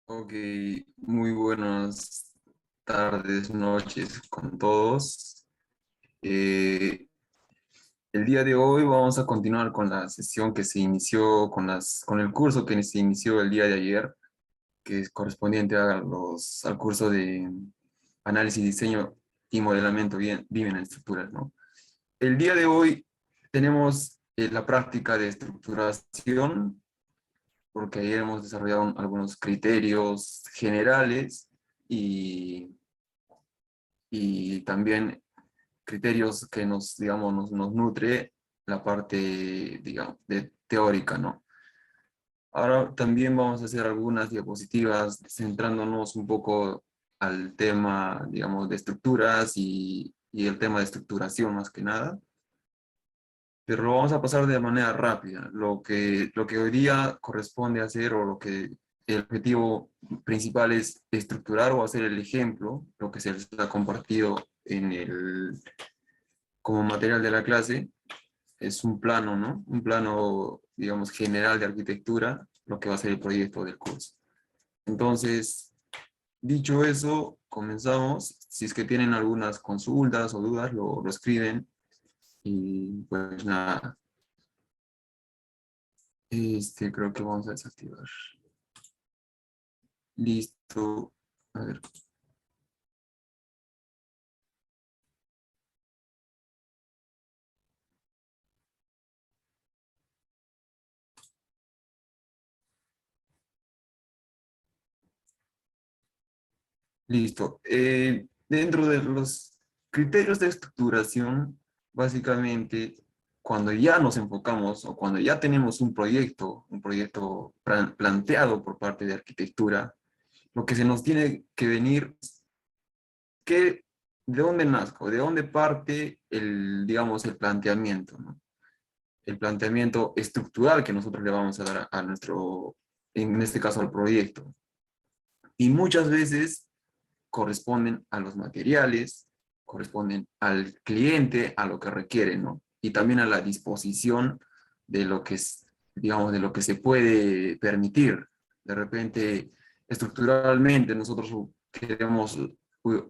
Ok, muy buenas tardes, noches con todos. Eh, el día de hoy vamos a continuar con la sesión que se inició, con el curso que se inició el día de ayer, que es correspondiente al curso de análisis, diseño y modelamiento BIM en estructuras, ¿no? El día de hoy tenemos la práctica de estructuración, porque ayer hemos desarrollado algunos criterios generales y, y también criterios que nos nutre la parte, digamos, teórica, ¿no? Ahora también vamos a hacer algunas diapositivas centrándonos un poco al tema, digamos, de estructuras y el tema de estructuración más que nada, pero lo vamos a pasar de manera rápida. Lo que hoy día corresponde hacer o lo que el objetivo principal es estructurar o hacer el ejemplo, lo que se les ha compartido como material de la clase, es un plano, ¿no? Un plano, digamos, general de arquitectura, lo que va a ser el proyecto del curso. Entonces, dicho eso, comenzamos. Si es que tienen algunas consultas o dudas, lo escriben. Y pues nada, creo que vamos a desactivar. Listo. A ver, listo. Dentro de los criterios de estructuración, básicamente, cuando ya nos enfocamos o cuando ya tenemos un proyecto planteado por parte de arquitectura, lo que se nos tiene que venir es de dónde nazco, de dónde parte digamos, el planteamiento, ¿no? El planteamiento estructural que nosotros le vamos a dar a nuestro, en este caso al proyecto. Y muchas veces corresponden a los materiales, corresponden al cliente, a lo que requiere, ¿no? Y también a la disposición de lo que es, digamos, de lo que se puede permitir. De repente, estructuralmente, nosotros queremos,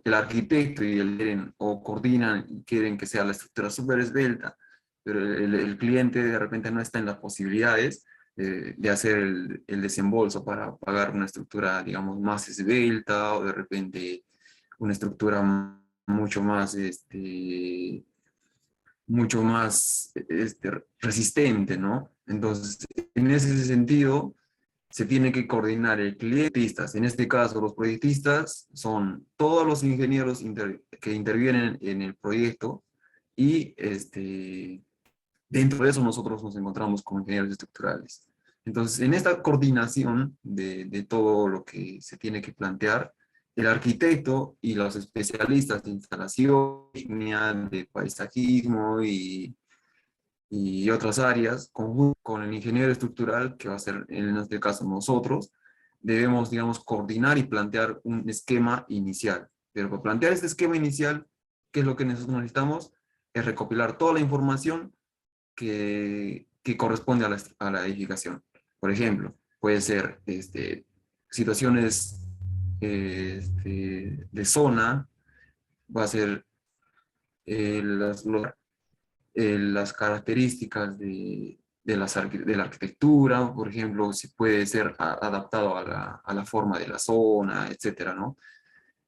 el arquitecto y o coordinan y quieren que sea la estructura súper esbelta, pero el cliente de repente no está en las posibilidades de hacer el desembolso para pagar una estructura, digamos, más esbelta o de repente una estructura mucho más, mucho más resistente, ¿no? Entonces, en ese sentido, se tiene que coordinar el cliente. En este caso, los proyectistas son todos los ingenieros que intervienen en el proyecto y dentro de eso nosotros nos encontramos como ingenieros estructurales. Entonces, en esta coordinación de todo lo que se tiene que plantear, el arquitecto y los especialistas de instalación, de paisajismo y otras áreas, conjunto con el ingeniero estructural, que va a ser en este caso nosotros, debemos, digamos, coordinar y plantear un esquema inicial. Pero para plantear este esquema inicial, ¿qué es lo que nosotros necesitamos? Es recopilar toda la información que corresponde a la edificación. Por ejemplo, puede ser situaciones de zona, va a ser las características de la arquitectura, por ejemplo, si puede ser adaptado a la forma de la zona, etcétera, ¿no?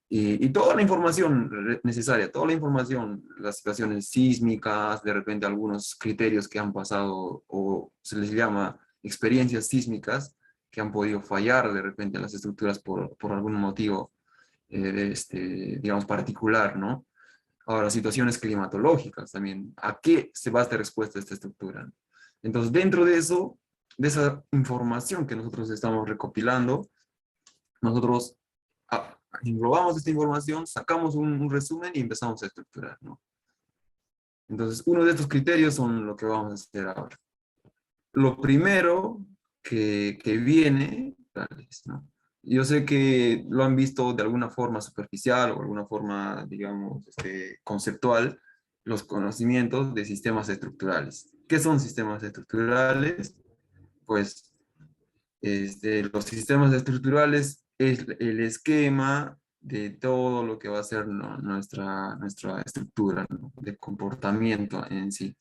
Y toda la información necesaria, toda la información, las situaciones sísmicas, de repente algunos criterios que han pasado o se les llama experiencias sísmicas que han podido fallar de repente las estructuras por algún motivo, digamos, particular, ¿no? Ahora, situaciones climatológicas también. ¿A qué se va a dar respuesta a esta estructura? Entonces, dentro de eso, de esa información que nosotros estamos recopilando, nosotros englobamos esta información, sacamos un resumen y empezamos a estructurar, ¿no? Entonces, uno de estos criterios son lo que vamos a hacer ahora. Lo primero que viene, ¿no? Yo sé que lo han visto de alguna forma superficial o alguna forma, digamos, conceptual, los conocimientos de sistemas estructurales. ¿Qué son sistemas estructurales? Pues los sistemas estructurales es el esquema de todo lo que va a ser, ¿no?, nuestra estructura, ¿no?, de comportamiento en sí.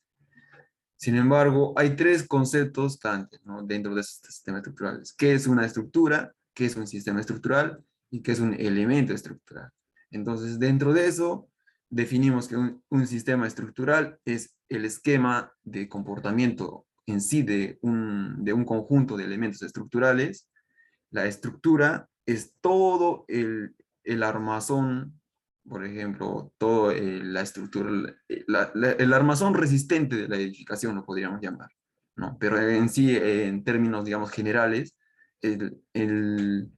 Sin embargo, hay tres conceptos tantos, ¿no?, dentro de estos sistemas estructurales. ¿Qué es una estructura? ¿Qué es un sistema estructural? ¿Y qué es un elemento estructural? Entonces, dentro de eso, definimos que un sistema estructural es el esquema de comportamiento en sí de un conjunto de elementos estructurales. La estructura es todo el armazón, por ejemplo, todo la estructura, el armazón resistente de la edificación, lo podríamos llamar, ¿no? Pero en sí, en términos, digamos, generales, el- el-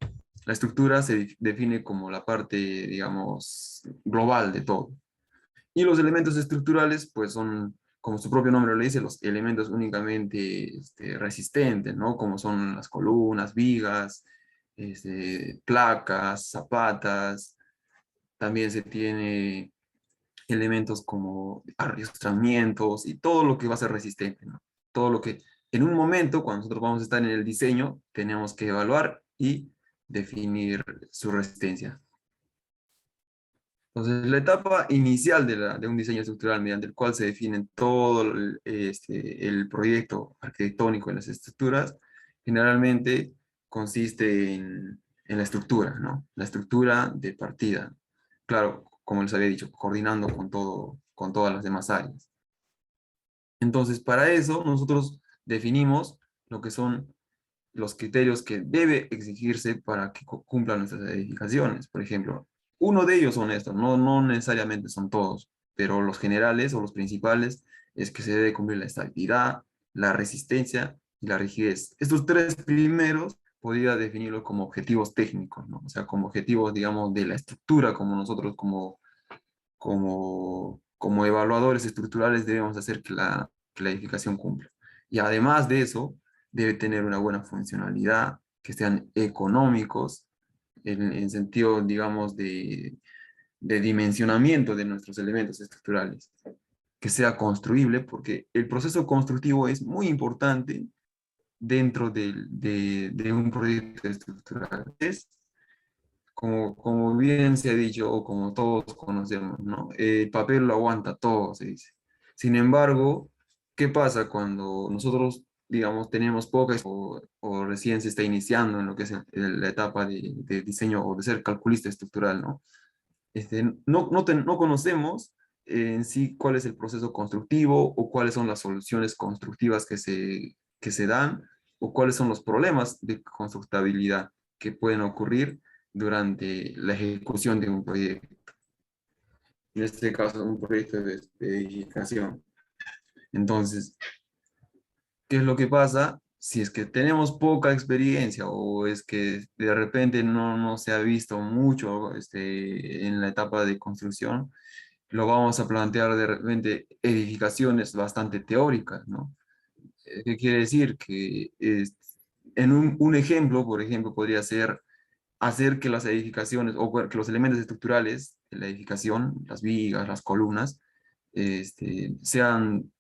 la estructura se define como la parte, digamos, global de todo. Y los elementos estructurales, pues son, como su propio nombre lo dice, los elementos únicamente resistentes, ¿no? Como son las columnas, vigas, placas, zapatas. También se tiene elementos como arrastramientos y todo lo que va a ser resistente, ¿no? Todo lo que en un momento, cuando nosotros vamos a estar en el diseño, tenemos que evaluar y definir su resistencia. Entonces, la etapa inicial de un diseño estructural mediante el cual se define todo el proyecto arquitectónico en las estructuras, generalmente consiste en la estructura, ¿no? La estructura de partida. Claro, como les había dicho, coordinando con todas las demás áreas. Entonces, para eso, nosotros definimos lo que son los criterios que debe exigirse para que cumplan nuestras edificaciones. Por ejemplo, uno de ellos son estos, no necesariamente son todos, pero los generales o los principales es que se debe cumplir la estabilidad, la resistencia y la rigidez. Estos tres primeros podría definirlo como objetivos técnicos, ¿no? O sea, como objetivos, digamos, de la estructura, como nosotros como evaluadores estructurales debemos hacer que la edificación cumpla. Y además de eso, debe tener una buena funcionalidad, que sean económicos, en sentido, digamos, de dimensionamiento de nuestros elementos estructurales, que sea construible, porque el proceso constructivo es muy importante dentro de un proyecto estructural. Es como bien se ha dicho, o como todos conocemos, ¿no? El papel lo aguanta todo, se dice. Sin embargo, ¿qué pasa cuando nosotros, digamos, tenemos o recién se está iniciando en lo que es la etapa de diseño o de ser calculista estructural, ¿no? No conocemos en sí cuál es el proceso constructivo o cuáles son las soluciones constructivas que se dan o cuáles son los problemas de constructabilidad que pueden ocurrir durante la ejecución de un proyecto. En este caso, un proyecto de edificación. Entonces, ¿qué es lo que pasa? Si es que tenemos poca experiencia o es que de repente no se ha visto mucho en la etapa de construcción, lo vamos a plantear de repente edificaciones bastante teóricas, ¿no? ¿Qué quiere decir? Que en un ejemplo, por ejemplo, podría ser hacer que las edificaciones o que los elementos estructurales de la edificación, las vigas, las columnas, sean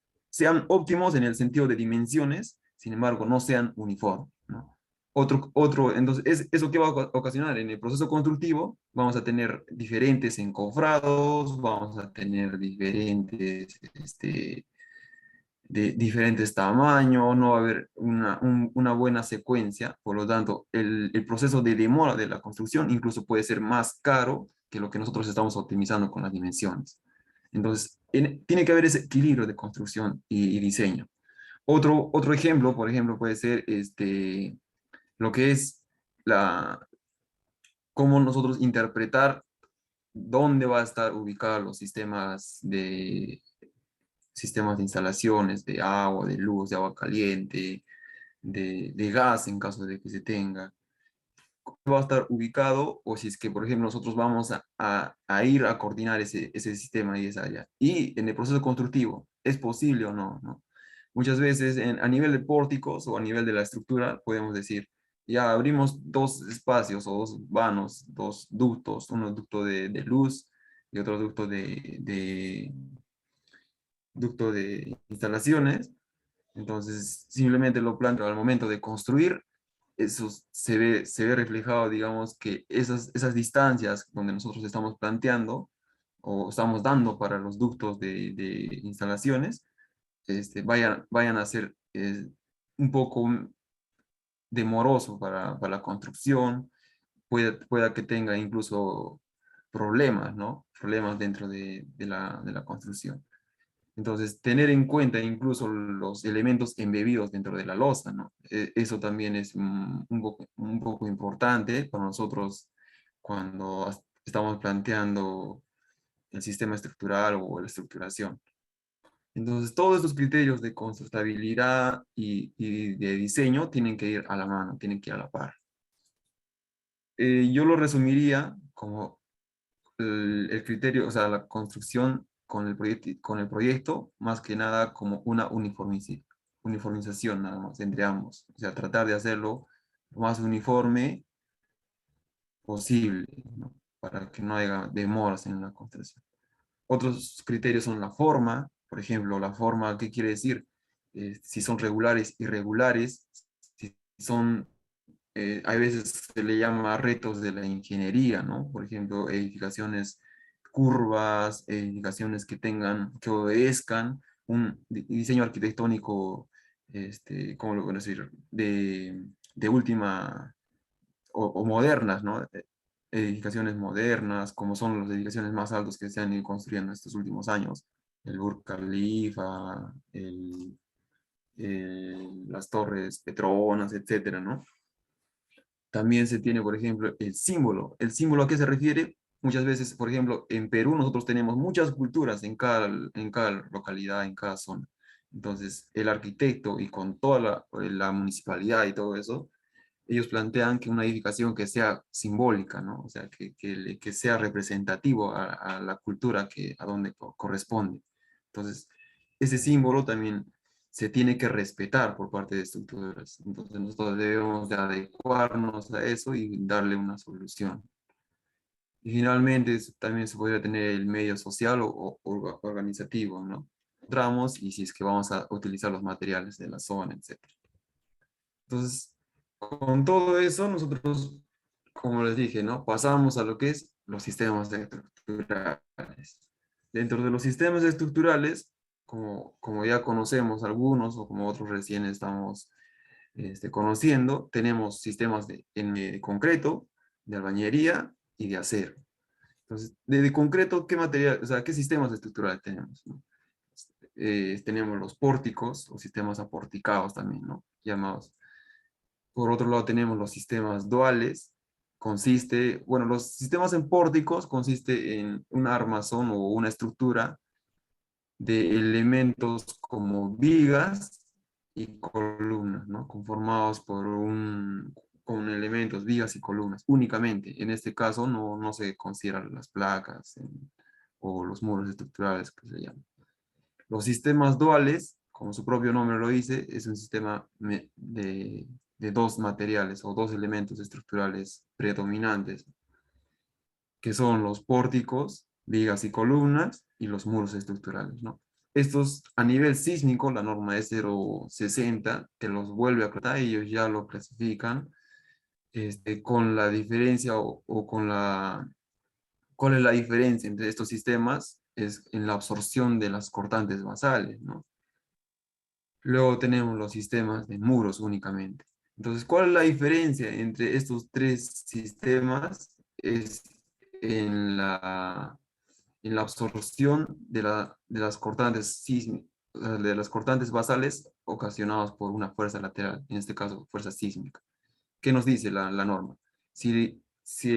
óptimos en el sentido de dimensiones, sin embargo, no sean uniformes, ¿no? Entonces, ¿eso qué va a ocasionar? En el proceso constructivo vamos a tener diferentes encofrados, vamos a tener de diferentes tamaños, no va a haber una buena secuencia, por lo tanto, el proceso de demora de la construcción incluso puede ser más caro que lo que nosotros estamos optimizando con las dimensiones. Entonces, tiene que haber ese equilibrio de construcción y diseño. Otro ejemplo, por ejemplo, puede ser lo que es cómo nosotros interpretar dónde va a estar ubicados los sistemas de instalaciones de agua, de luz, de agua caliente, de gas en caso de que se tenga. Va a estar ubicado o si es que, por ejemplo, nosotros vamos a ir a coordinar ese sistema y esa área. Y en el proceso constructivo, ¿es posible o no? ¿No? Muchas veces a nivel de pórticos o a nivel de la estructura podemos decir, ya abrimos dos espacios o dos vanos, dos ductos, uno ducto de luz y otro ducto de instalaciones. Entonces, simplemente lo planteo al momento de construir, eso se ve reflejado, digamos, que esas distancias donde nosotros estamos planteando o estamos dando para los ductos de instalaciones, vayan a ser un poco demoroso para la construcción, pueda que tenga incluso problemas, ¿no? Problemas dentro de la construcción. Entonces, tener en cuenta incluso los elementos embebidos dentro de la losa, ¿no? Eso también es un poco importante para nosotros cuando estamos planteando el sistema estructural o la estructuración. Entonces, todos estos criterios de constructabilidad y de diseño tienen que ir a la mano, tienen que ir a la par. Yo lo resumiría como el criterio, o sea, la construcción con el proyecto, más que nada como una uniformización nada más entre ambos. O sea, tratar de hacerlo lo más uniforme posible, ¿no? Para que no haya demoras en la construcción. Otros criterios son la forma, por ejemplo, la forma, ¿qué quiere decir? Si son regulares, irregulares, si son hay veces se le llama retos de la ingeniería, ¿no? Por ejemplo, edificaciones curvas, edificaciones que tengan, que obedezcan un diseño arquitectónico, ¿cómo lo puedo decir? De última, o modernas, ¿no? Edificaciones modernas, como son las edificaciones más altas que se han ido construyendo en estos últimos años. El Burj Khalifa, las torres Petronas, etcétera, ¿no? También se tiene, por ejemplo, el símbolo. ¿El símbolo a qué se refiere? Muchas veces, por ejemplo, en Perú nosotros tenemos muchas culturas en cada localidad, en cada zona. Entonces, el arquitecto y con toda la municipalidad y todo eso, ellos plantean que una edificación que sea simbólica, ¿no? O sea, que sea representativo a la cultura a donde corresponde. Entonces, ese símbolo también se tiene que respetar por parte de estructuras. Entonces, nosotros debemos de adecuarnos a eso y darle una solución. Y finalmente, también se podría tener el medio social o organizativo, ¿no? Entramos y si es que vamos a utilizar los materiales de la zona, etc. Entonces, con todo eso, nosotros, como les dije, ¿no? Pasamos a lo que es los sistemas estructurales. Dentro de los sistemas estructurales, como ya conocemos algunos o como otros recién estamos conociendo, tenemos sistemas de concreto, de albañería y de acero. Entonces, de concreto, ¿qué material, o sea, qué sistemas estructurales tenemos, ¿no? Tenemos los pórticos o sistemas aporticados también, ¿no? Llamados. Por otro lado tenemos los sistemas duales, bueno, los sistemas en pórticos consiste en un armazón o una estructura de elementos como vigas y columnas, ¿no? Conformados con elementos, vigas y columnas, únicamente. En este caso no se consideran las placas o los muros estructurales que se llaman. Los sistemas duales, como su propio nombre lo dice, es un sistema de dos materiales o dos elementos estructurales predominantes, que son los pórticos, vigas y columnas, y los muros estructurales, ¿no? Estos, a nivel sísmico, la norma es 060, que los vuelve a tratar, ellos ya lo clasifican con la diferencia o con ¿cuál es la diferencia entre estos sistemas? Es en la absorción de las cortantes basales, ¿no? Luego tenemos los sistemas de muros únicamente. Entonces, ¿cuál es la diferencia entre estos tres sistemas? Es en en la absorción de las cortantes de las cortantes basales ocasionadas por una fuerza lateral, en este caso, fuerza sísmica. ¿Qué nos dice la norma? Si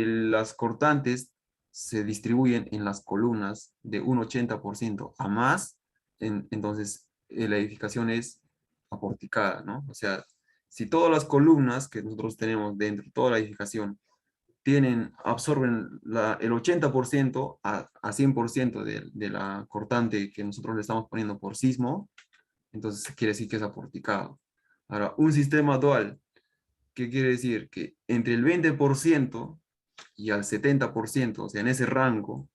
las cortantes se distribuyen en las columnas de un 80% a más, entonces la edificación es aporticada, ¿no? O sea, si todas las columnas que nosotros tenemos dentro, toda la edificación, absorben el 80% a 100% de la cortante que nosotros le estamos poniendo por sismo, entonces quiere decir que es aporticado. Ahora, un sistema dual, ¿qué quiere decir? Que entre el 20% y al 70%, o sea, en ese rango,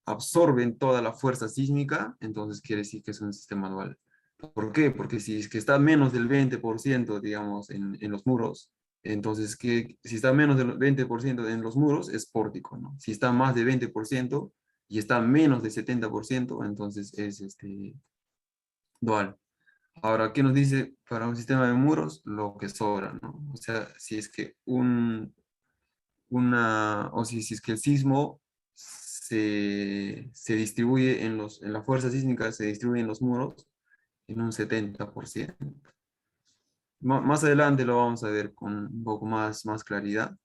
absorben toda la fuerza sísmica, entonces quiere decir que es un sistema dual. ¿Por qué? Porque si es que está menos del 20%, digamos, en los muros, Entonces, si está menos del 20% en los muros, es pórtico, ¿no? Si está más de 20% y está menos de 70%, entonces es dual. Ahora, ¿qué nos dice para un sistema de muros? Lo que sobra, ¿no? O sea, si es que si es que el sismo se distribuye en la fuerza sísmica, se distribuye en los muros en un 70%. Más adelante lo vamos a ver con un poco más claridad,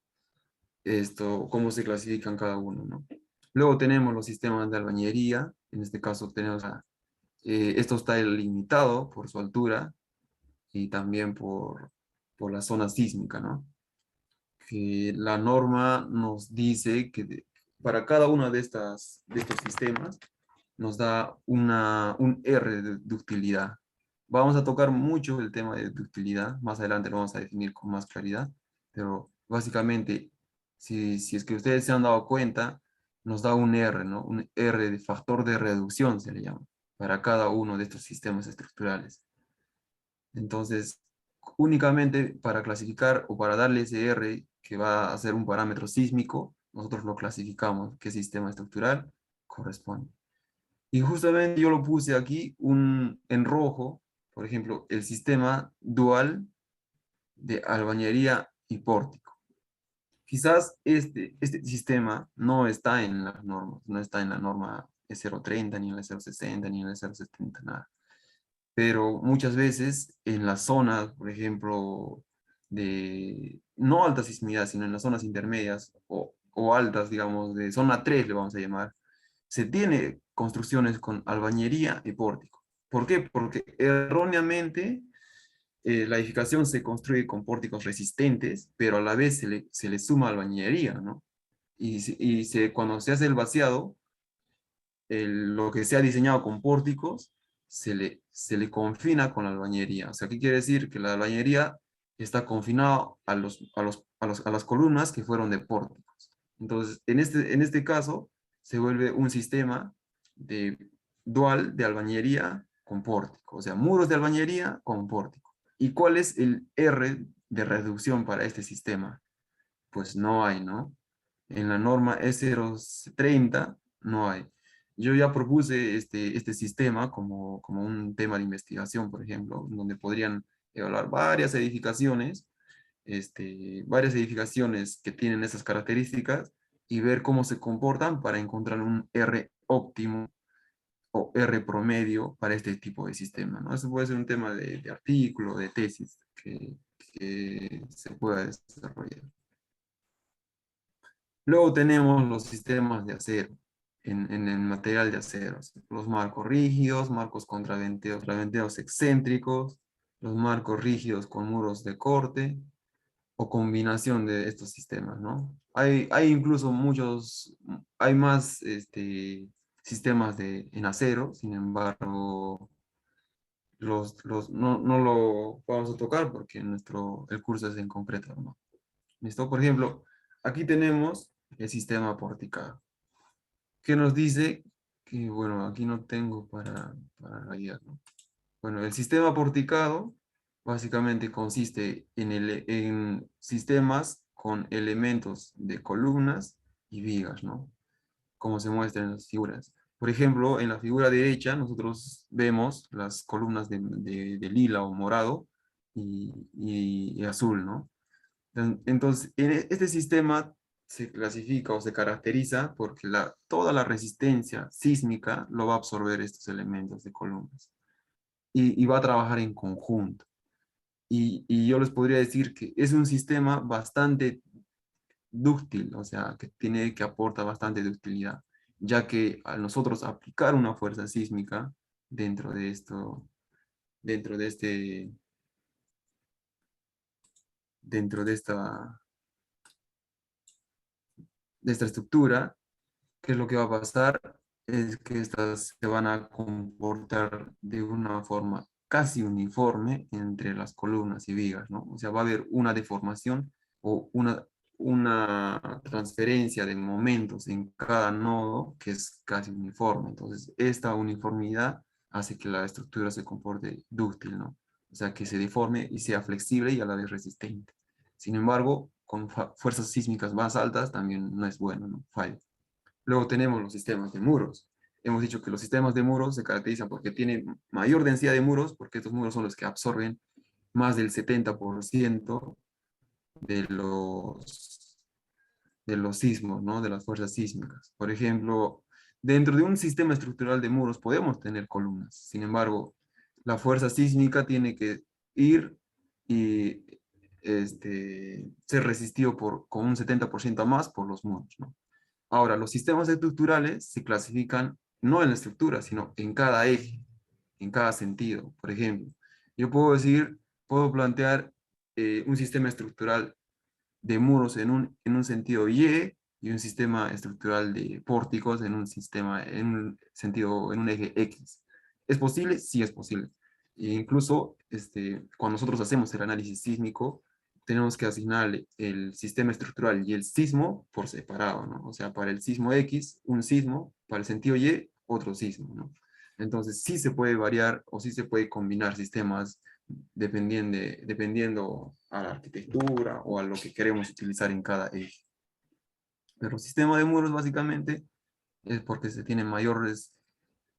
cómo se clasifican cada uno, ¿no? Luego tenemos los sistemas de albañería, en este caso tenemos esto está limitado por su altura y también por la zona sísmica, ¿no? Que la norma nos dice que para cada uno de estos sistemas nos da un R de utilidad. Vamos a tocar mucho el tema de utilidad, más adelante lo vamos a definir con más claridad, pero básicamente, si es que ustedes se han dado cuenta, nos da un R, ¿no? Un R de factor de reducción se le llama, para cada uno de estos sistemas estructurales. Entonces, únicamente para clasificar o para darle ese R que va a ser un parámetro sísmico, nosotros lo clasificamos, qué sistema estructural corresponde. Y justamente yo lo puse aquí en rojo, por ejemplo, el sistema dual de albañería y pórtico. Quizás este sistema no está en las normas, no está en la norma E030, ni en la E060, ni en la E070, nada. Pero muchas veces en las zonas, por ejemplo, de no alta sismicidad, sino en las zonas intermedias o altas, digamos, de zona 3 le vamos a llamar, se tiene construcciones con albañería y pórtico. ¿Por qué? Porque erróneamente la edificación se construye con pórticos resistentes, pero a la vez se le suma albañería, ¿no? Cuando se hace el vaciado, lo que se ha diseñado con pórticos se le confina con la albañería. O sea, ¿qué quiere decir? Que la albañería está confinado a las columnas que fueron de pórticos. Entonces, en este caso, se vuelve un sistema de dual de albañería con pórtico. O sea, muros de albañería con pórtico. ¿Y cuál es el R de reducción para este sistema? Pues no hay, ¿no? En la norma E030 no hay. Yo ya propuse este sistema como un tema de investigación, por ejemplo, donde podrían evaluar varias edificaciones que tienen esas características y ver cómo se comportan para encontrar un R óptimo o R promedio para este tipo de sistema, ¿no? Eso puede ser un tema de artículo, de tesis que se pueda desarrollar. Luego tenemos los sistemas de acero, en el material de acero, los marcos rígidos, marcos contraventeos excéntricos, los marcos rígidos con muros de corte o combinación de estos sistemas, ¿no? Hay incluso hay más sistemas en acero, sin embargo, no lo vamos a tocar porque el curso es en concreto, ¿no? ¿Listo? Por ejemplo, aquí tenemos el sistema porticado, que nos dice que, bueno, aquí no tengo para rayar, ¿no? Bueno, el sistema porticado básicamente consiste en sistemas con elementos de columnas y vigas, ¿no? Como se muestra en las figuras. Por ejemplo, en la figura derecha nosotros vemos las columnas de lila o morado y azul, ¿no? Entonces, este sistema se clasifica o se caracteriza porque toda la resistencia sísmica lo va a absorber estos elementos de columnas y va a trabajar en conjunto. Y yo les podría decir que es un sistema bastante dúctil, o sea, que aporta bastante ductilidad, ya que al nosotros aplicar una fuerza sísmica dentro de esto, dentro de este, dentro de esta estructura, ¿qué es lo que va a pasar? Es que estas se van a comportar de una forma casi uniforme entre las columnas y vigas, ¿no? O sea, va a haber una deformación o una transferencia de momentos en cada nodo que es casi uniforme. Entonces, esta uniformidad hace que la estructura se comporte dúctil, ¿no? O sea, que se deforme y sea flexible y a la vez resistente. Sin embargo, con fuerzas sísmicas más altas también no es bueno, ¿no? Falla. Luego tenemos los sistemas de muros. Hemos dicho que los sistemas de muros se caracterizan porque tienen mayor densidad de muros, porque estos muros son los que absorben más del 70% de los sismos, ¿no? De las fuerzas sísmicas. Por ejemplo, dentro de un sistema estructural de muros podemos tener columnas. Sin embargo, la fuerza sísmica tiene que ir y ser resistido con un 70% más por los muros, ¿no? Ahora, los sistemas estructurales se clasifican no en la estructura, sino en cada eje, en cada sentido. Por ejemplo, yo puedo plantear un sistema estructural de muros en un sentido y un sistema estructural de pórticos en un sentido, en un eje X. ¿Es posible? Sí es posible. E incluso cuando nosotros hacemos el análisis sísmico, tenemos que asignarle el sistema estructural y el sismo por separado, ¿no? O sea, para el sismo X, un sismo, para el sentido Y, otro sismo, ¿no? Entonces, sí se puede variar o sí se puede combinar sistemas dependiendo a la arquitectura o a lo que queremos utilizar en cada eje. Pero el sistema de muros básicamente es porque se tiene mayor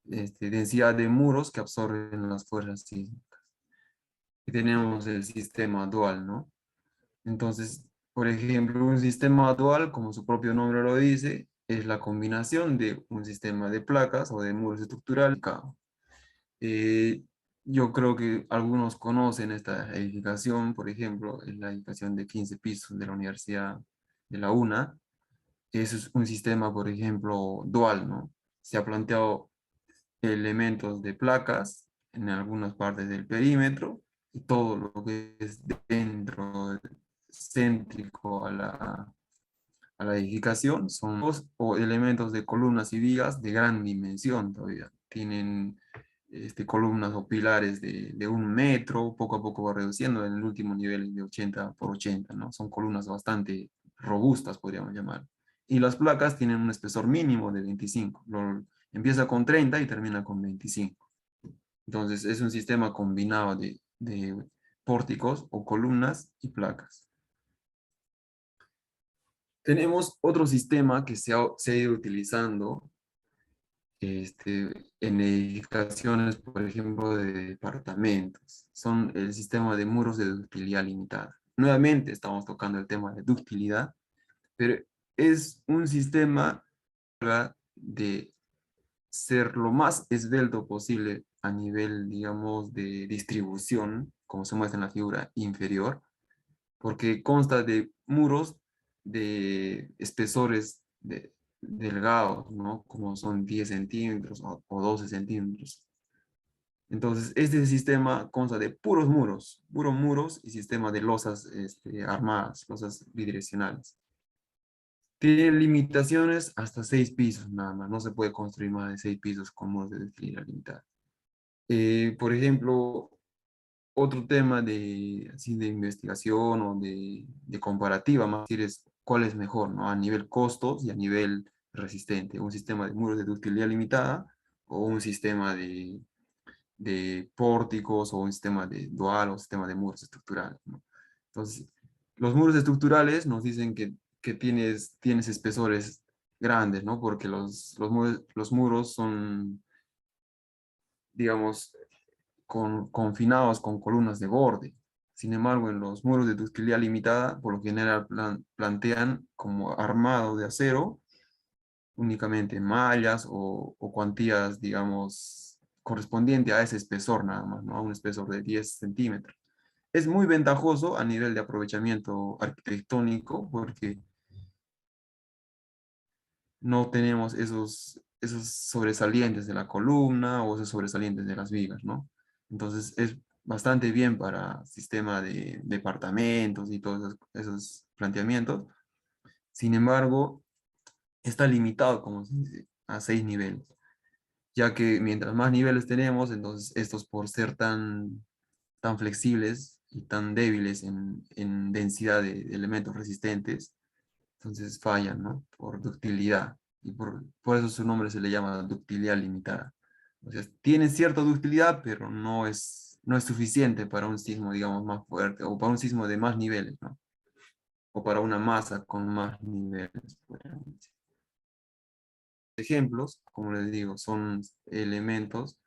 densidad de muros que absorben las fuerzas sísmicas. Y tenemos el sistema dual, ¿no? Entonces, por ejemplo, un sistema dual, como su propio nombre lo dice, es la combinación de un sistema de placas o de muros estructurales. Eh, yo creo que algunos conocen esta edificación, por ejemplo, es la edificación de 15 pisos de la Universidad de la UNA. Eso es un sistema, por ejemplo, dual, ¿no? Se ha planteado elementos de placas en algunas partes del perímetro y todo lo que es dentro, céntrico a la edificación, son o elementos de columnas y vigas de gran dimensión todavía. Tienen columnas o pilares de 1 metro, poco a poco va reduciendo, en el último nivel de 80 por 80, ¿no? Son columnas bastante robustas, podríamos llamar. Y las placas tienen un espesor mínimo de 25. Empieza con 30 y termina con 25. Entonces es un sistema combinado de pórticos o columnas y placas. Tenemos otro sistema que se ha ido utilizando en edificaciones, por ejemplo, de departamentos. Son el sistema de muros de ductilidad limitada. Nuevamente estamos tocando el tema de ductilidad, pero es un sistema de ser lo más esbelto posible a nivel, digamos, de distribución, como se muestra en la figura inferior, porque consta de muros de espesores delgados, ¿no? Como son 10 centímetros o 12 centímetros. Entonces, este sistema consta de puros muros y sistema de losas armadas, losas bidireccionales. Tiene limitaciones hasta 6 pisos nada más, no se puede construir más de 6 pisos con muros de declividad limitada. Por ejemplo, otro tema así de investigación o de comparativa, más decir, es cuál es mejor, ¿no? A nivel costos y a nivel resistente, un sistema de muros de ductilidad limitada o un sistema de pórticos o un sistema de dual o sistema de muros estructurales, ¿no? Entonces, los muros estructurales nos dicen que tienes espesores grandes, ¿no? Porque los muros son, digamos, confinados con columnas de borde. Sin embargo, en los muros de ductilidad limitada, por lo general plantean como armado de acero únicamente mallas o cuantías, digamos, correspondiente a ese espesor nada más, ¿no? A un espesor de 10 centímetros. Es muy ventajoso a nivel de aprovechamiento arquitectónico porque no tenemos esos sobresalientes de la columna o esos sobresalientes de las vigas, ¿no? Entonces es bastante bien para sistema de departamentos y todos esos planteamientos. Sin embargo, está limitado, como se dice, a 6 niveles, ya que mientras más niveles tenemos, entonces estos por ser tan flexibles y tan débiles en densidad de elementos resistentes, entonces fallan, ¿no? Por ductilidad. Y por eso su nombre se le llama ductilidad limitada. O sea, tiene cierta ductilidad, pero no es suficiente para un sismo, digamos, más fuerte o para un sismo de más niveles, ¿no? o para una masa con más niveles, podríamos decir. Ejemplos, como les digo, son elementos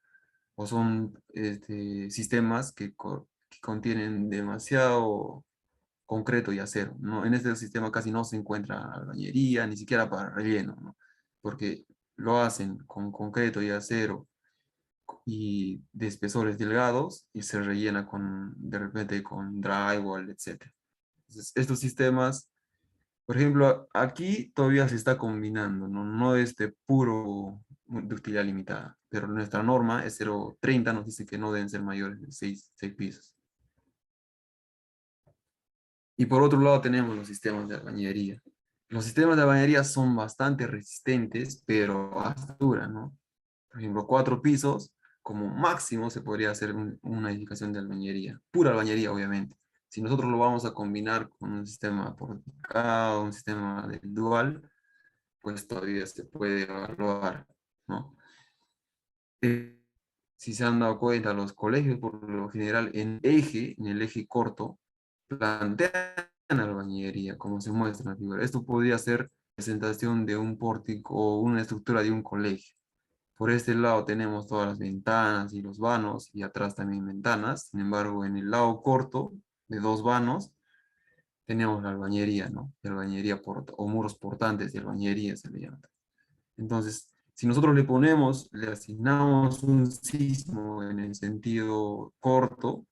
o son sistemas que contienen demasiado concreto y acero, ¿no? En este sistema casi no se encuentra albañería, ni siquiera para relleno, ¿no? Porque lo hacen con concreto y acero y de espesores delgados y se rellena con, de repente con drywall, etcétera. Entonces, estos sistemas, por ejemplo, aquí todavía se está combinando, no, no es de puro de utilidad limitada, pero nuestra norma es 0,30, nos dice que no deben ser mayores de 6 pisos. Y por otro lado tenemos los sistemas de albañería. Los sistemas de albañería son bastante resistentes, pero hasta duran, ¿no? Por ejemplo, 4 pisos, como máximo se podría hacer una edificación de albañería, pura albañería, obviamente. Si nosotros lo vamos a combinar con un sistema porticado, un sistema de dual, pues todavía se puede evaluar, ¿no? Eh, si se han dado cuenta, los colegios, por lo general, en el eje corto, plantean albañería, como se muestra en la figura. Esto podría ser presentación de un pórtico o una estructura de un colegio. Por este lado tenemos todas las ventanas y los vanos, y atrás también ventanas. Sin embargo, en el lado corto, de 2 vanos, tenemos la albañería, ¿no? La albañería o muros portantes de albañería se le llama. Entonces, si nosotros le ponemos, le asignamos un sismo en el sentido corto,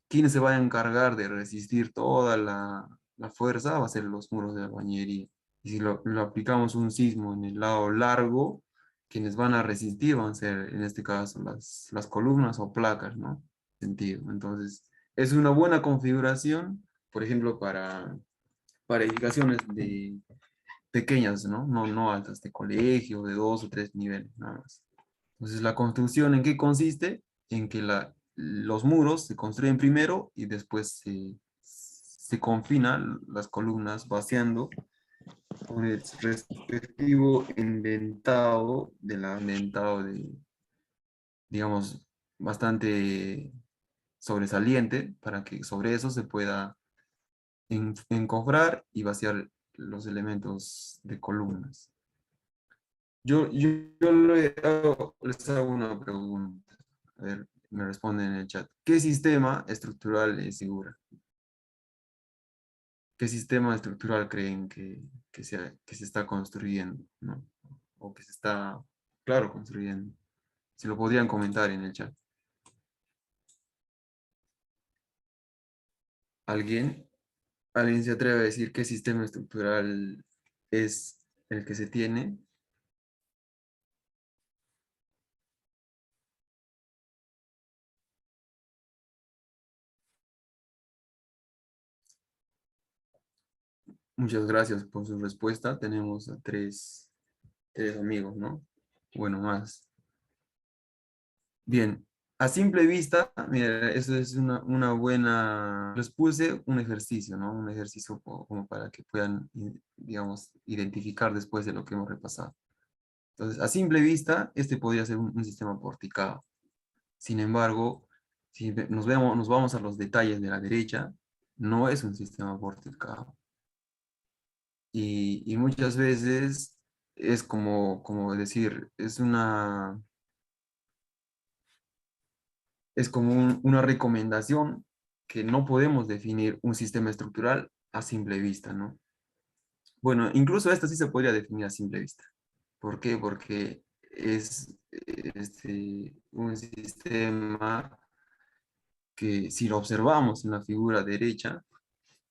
¿quién se va a encargar de resistir toda la fuerza? Va a ser los muros de albañería. Y si lo aplicamos un sismo en el lado largo, quienes van a resistir van a ser, en este caso, las columnas o placas, ¿no? Sentido. Entonces, es una buena configuración, por ejemplo, para edificaciones pequeñas, ¿no? No, no altas, de colegio, de 2 o 3 niveles, nada más. Entonces, ¿la construcción en qué consiste? En que los muros se construyen primero y después se confinan las columnas vaciando con el respectivo indentado digamos, bastante sobresaliente para que sobre eso se pueda encofrar y vaciar los elementos de columnas. Yo les hago una pregunta. A ver, me responden en el chat. ¿Qué sistema estructural es segura? ¿Qué sistema estructural creen que se está construyendo, ¿no? O que se está, claro, construyendo. Si lo podrían comentar en el chat. ¿Alguien? ¿Alguien se atreve a decir qué sistema estructural es el que se tiene? Muchas gracias por su respuesta. Tenemos a tres amigos, ¿no? Bueno, más. Bien, a simple vista, mira, eso es una buena. Les puse un ejercicio, ¿no? Un ejercicio como para que puedan, digamos, identificar después de lo que hemos repasado. Entonces, a simple vista, este podría ser un sistema porticado. Sin embargo, si nos vamos a los detalles de la derecha, no es un sistema porticado. Y muchas veces es como decir, es como una recomendación que no podemos definir un sistema estructural a simple vista, ¿no? Bueno, incluso esto sí se podría definir a simple vista. ¿Por qué? Porque es un sistema que si lo observamos en la figura derecha,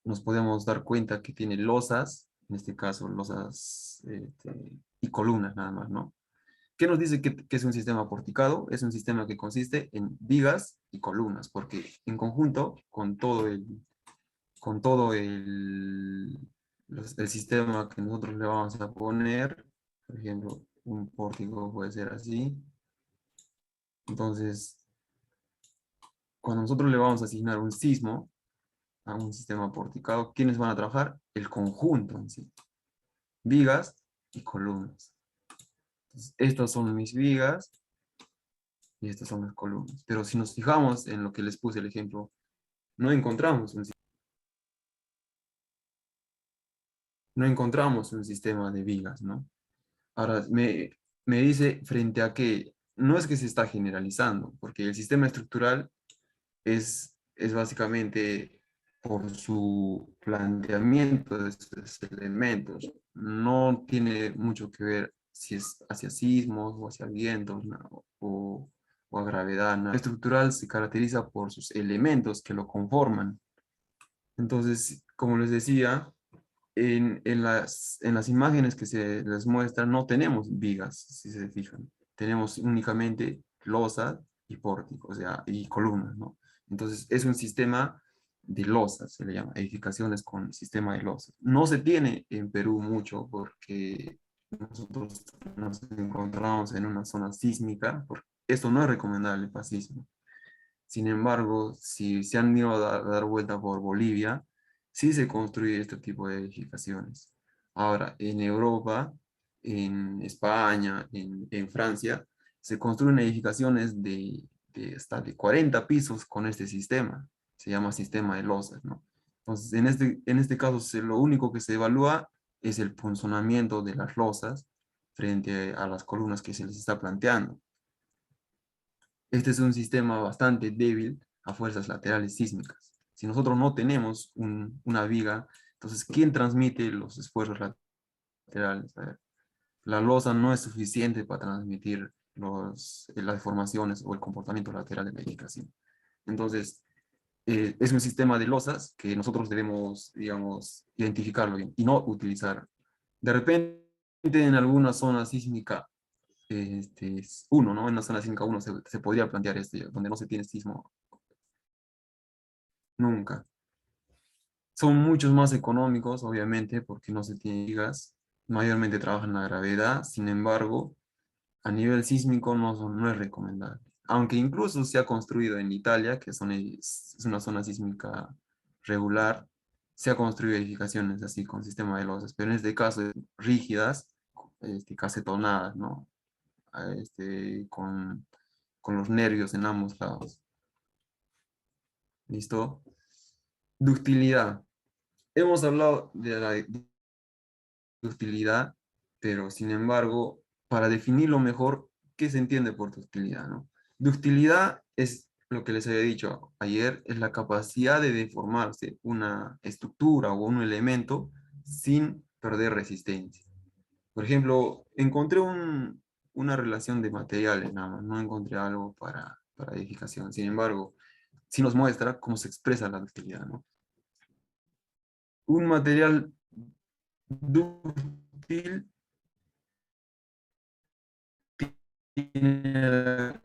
nos podemos dar cuenta que tiene losas, en este caso losas y columnas nada más, ¿no? ¿Qué nos dice que es un sistema porticado? Es un sistema que consiste en vigas y columnas, porque en conjunto con todo el sistema que nosotros le vamos a poner, por ejemplo, un pórtico puede ser así. Entonces, cuando nosotros le vamos a asignar un sismo a un sistema porticado, ¿quiénes van a trabajar? El conjunto en sí, vigas y columnas. Entonces, estas son mis vigas y estas son las columnas. Pero si nos fijamos en lo que les puse el ejemplo, no encontramos un no encontramos un sistema de vigas, ¿no? Ahora, me dice frente a que no es que se está generalizando, porque el sistema estructural es básicamente por su planteamiento de estos elementos. No tiene mucho que ver si es hacia sismos o hacia vientos, ¿no? o a gravedad, ¿no? El estructural se caracteriza por sus elementos que lo conforman. Entonces, como les decía, en las imágenes que se les muestra no tenemos vigas, si se fijan. Tenemos únicamente losas y pórticos, o sea, y columnas, ¿no? Entonces, es un sistema de losas, se le llama, edificaciones con sistema de losas. No se tiene en Perú mucho porque nosotros nos encontramos en una zona sísmica, porque esto no es recomendable para sismo. Sin embargo, si se han ido a dar vuelta por Bolivia, sí se construye este tipo de edificaciones. Ahora, en Europa, en España, en Francia, se construyen edificaciones de hasta de 40 pisos con este sistema. Se llama sistema de losas, ¿no? Entonces, en este caso, lo único que se evalúa es el funcionamiento de las losas frente a las columnas que se les está planteando. Este es un sistema bastante débil a fuerzas laterales sísmicas. Si nosotros no tenemos una viga, entonces, ¿quién transmite los esfuerzos laterales? A ver, la losa no es suficiente para transmitir las deformaciones o el comportamiento lateral de la edificación. Entonces, es un sistema de losas que nosotros debemos, digamos, identificarlo bien y no utilizar. De repente, en alguna zona sísmica uno, ¿no? En la zona 5.1 se podría plantear donde no se tiene sismo nunca. Son muchos más económicos, obviamente, porque no se tiene vigas, mayormente trabajan la gravedad, sin embargo, a nivel sísmico no es recomendable. Aunque incluso se ha construido en Italia, que es una zona sísmica regular, se ha construido edificaciones así con sistema de losas, pero en este caso rígidas, casetonadas, ¿no? Con los nervios en ambos lados. ¿Listo? Ductilidad. Hemos hablado de la ductilidad, pero sin embargo, para definirlo mejor, ¿qué se entiende por ductilidad, no? Ductilidad es lo que les había dicho ayer, es la capacidad de deformarse una estructura o un elemento sin perder resistencia. Por ejemplo, encontré una relación de materiales, nada más, no encontré algo para edificación. Sin embargo, sí nos muestra cómo se expresa la ductilidad, ¿no? Un material dúctil tiene la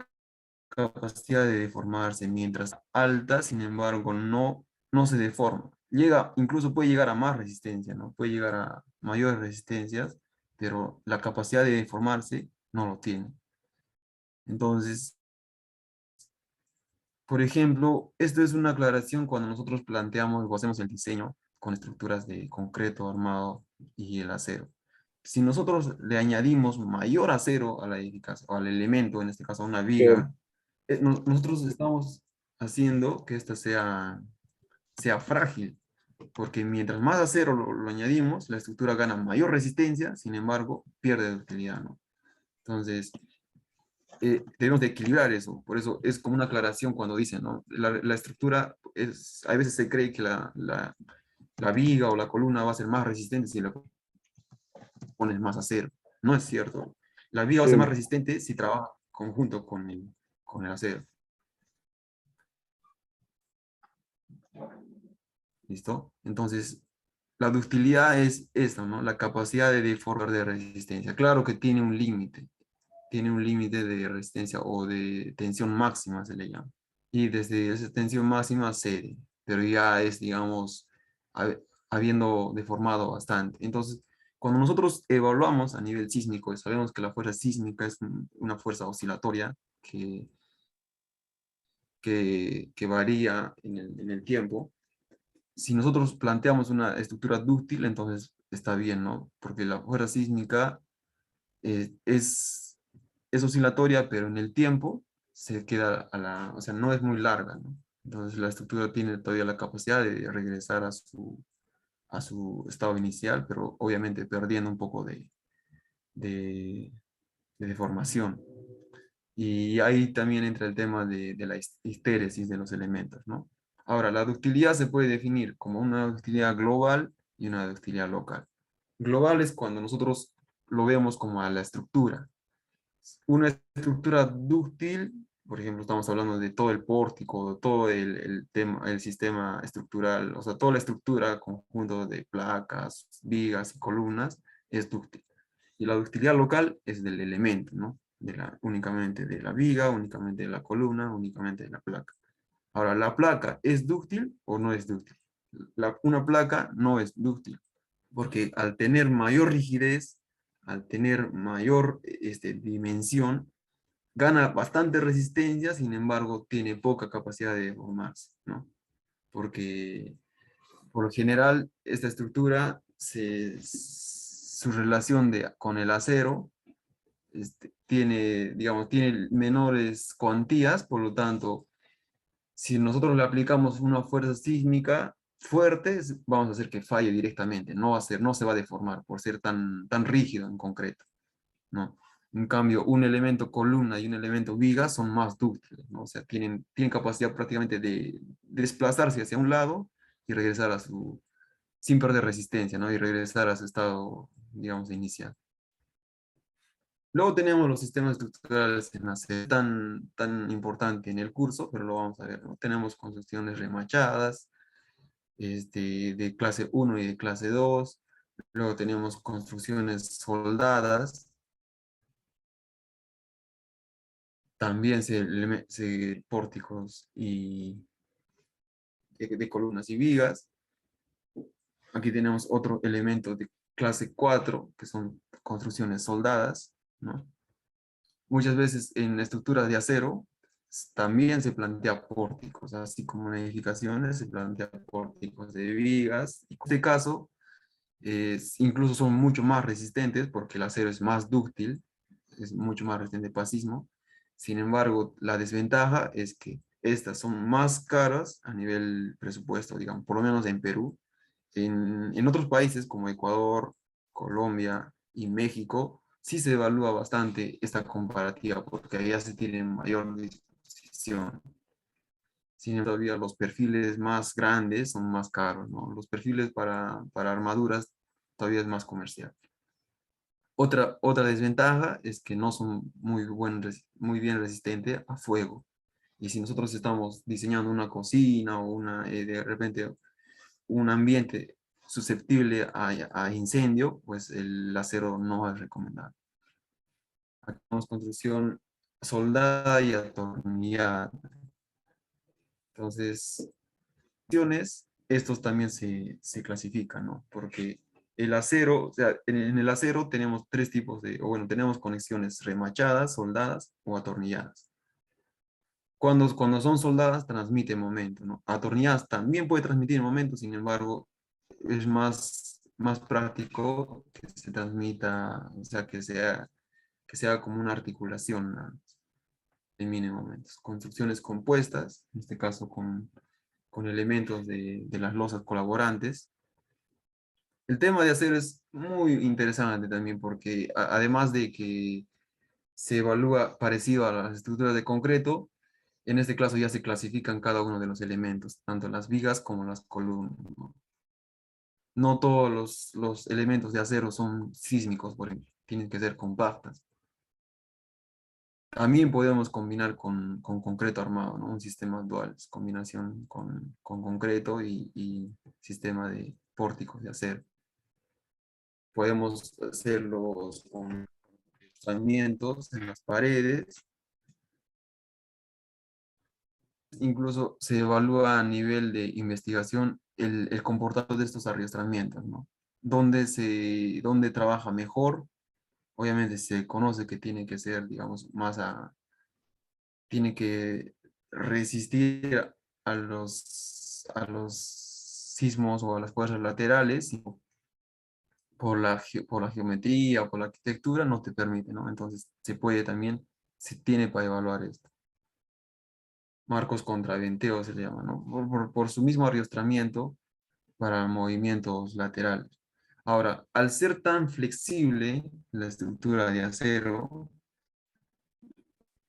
capacidad de deformarse, mientras alta, sin embargo, no se deforma. Incluso puede llegar a más resistencia, ¿no? Puede llegar a mayores resistencias, pero la capacidad de deformarse no lo tiene. Entonces, por ejemplo, esto es una aclaración cuando nosotros planteamos o hacemos el diseño con estructuras de concreto armado y el acero. Si nosotros le añadimos mayor acero a la edificación, o al elemento, en este caso a una Sí, viga, nosotros estamos haciendo que esta sea frágil, porque mientras más acero lo añadimos, la estructura gana mayor resistencia, sin embargo, pierde ductilidad, ¿no? Entonces, debemos de equilibrar eso. Por eso es como una aclaración cuando dicen, ¿no? La estructura a veces se cree que la viga o la columna va a ser más resistente si le pones más acero. No es cierto. La viga va a ser más sí, resistente si trabaja conjunto con el acero. ¿Listo? Entonces, la ductilidad es esta, ¿no? La capacidad de deformar de resistencia. Claro que tiene un límite de resistencia o de tensión máxima se le llama. Y desde esa tensión máxima cede, pero ya es, digamos, habiendo deformado bastante. Entonces, cuando nosotros evaluamos a nivel sísmico, y sabemos que la fuerza sísmica es una fuerza oscilatoria que varía en el tiempo. Si nosotros planteamos una estructura dúctil, entonces está bien, ¿no? Porque la fuerza sísmica eh, es, es oscilatoria, pero en el tiempo se queda o sea, no es muy larga, ¿no? Entonces la estructura tiene todavía la capacidad de regresar a su estado inicial, pero obviamente perdiendo un poco de, de deformación. Y ahí también entra el tema de la histéresis de los elementos, ¿no? Ahora, la ductilidad se puede definir como una ductilidad global y una ductilidad local. Global es cuando nosotros lo vemos como a la estructura. Una estructura dúctil, por ejemplo, estamos hablando de todo el pórtico, todo el tema, el sistema estructural, o sea, toda la estructura, conjunto de placas, vigas y columnas, es dúctil. Y la ductilidad local es del elemento, ¿no? Únicamente de la viga, únicamente de la columna, únicamente de la placa. Ahora, ¿la placa es dúctil o no es dúctil? Una placa no es dúctil, porque al tener mayor rigidez, al tener mayor dimensión, gana bastante resistencia, sin embargo, tiene poca capacidad de deformarse, ¿no? Porque por lo general, esta estructura, su relación con el acero tiene, digamos, tiene menores cuantías, por lo tanto, si nosotros le aplicamos una fuerza sísmica fuerte, vamos a hacer que falle directamente, no se va a deformar por ser tan rígido en concreto, ¿no? En cambio, un elemento columna y un elemento viga son más dúctiles, ¿no? O sea, tienen capacidad prácticamente de desplazarse hacia un lado y regresar sin perder resistencia, ¿no? Y regresar a su estado, digamos, inicial. Luego tenemos los sistemas estructurales en acero, tan importante en el curso, pero lo vamos a ver, ¿no? Tenemos construcciones remachadas, de clase uno y de clase 2. Luego tenemos construcciones soldadas. También pórticos de columnas y vigas. Aquí tenemos otro elemento de clase 4, que son construcciones soldadas, ¿no? Muchas veces en estructuras de acero también se plantea pórticos, así como en edificaciones se plantea pórticos de vigas. Y en este caso, incluso son mucho más resistentes porque el acero es más dúctil, es mucho más resistente al pasismo. Sin embargo, la desventaja es que estas son más caras a nivel presupuesto, digamos, por lo menos en Perú. En otros países como Ecuador, Colombia y México, sí se evalúa bastante esta comparativa porque allá se tiene mayor disposición. Sin embargo, todavía los perfiles más grandes son más caros, ¿no? Los perfiles para armaduras todavía es más comercial. Otra desventaja es que no son muy bien resistentes a fuego. Y si nosotros estamos diseñando una cocina o de repente un ambiente susceptible a incendio, pues el acero no es recomendable. Aquí tenemos construcción soldada y atornillada. Entonces, estos también se clasifican, ¿no? Porque el acero, o sea, en el acero tenemos tres tipos o bueno, tenemos conexiones remachadas, soldadas o atornilladas. Cuando son soldadas, transmite momento, ¿no? Atornilladas también puede transmitir momento, sin embargo, es más práctico que se transmita, o sea, que sea como una articulación, ¿no? Elimine momentos. Construcciones compuestas, en este caso con elementos de las losas colaborantes. El tema de acero es muy interesante también porque además de que se evalúa parecido a las estructuras de concreto, en este caso ya se clasifican cada uno de los elementos, tanto las vigas como las columnas, ¿no? No todos los elementos de acero son sísmicos, por ejemplo, tienen que ser compactas. También podemos combinar con concreto armado, ¿no? Un sistema dual, es combinación con concreto y sistema de pórticos de acero. Podemos hacerlos con fragmentos en las paredes. Incluso se evalúa a nivel de investigación el comportamiento de estos arrastramientos, ¿no? ¿Dónde trabaja mejor? Obviamente se conoce que tiene que ser, digamos, tiene que resistir a los sismos o a las fuerzas laterales, y por la geometría o por la arquitectura no te permite, ¿no? Entonces se tiene para evaluar esto. Marcos contraventeo se le llama, ¿no? Por su mismo arrastramiento, para movimientos laterales. Ahora, al ser tan flexible la estructura de acero,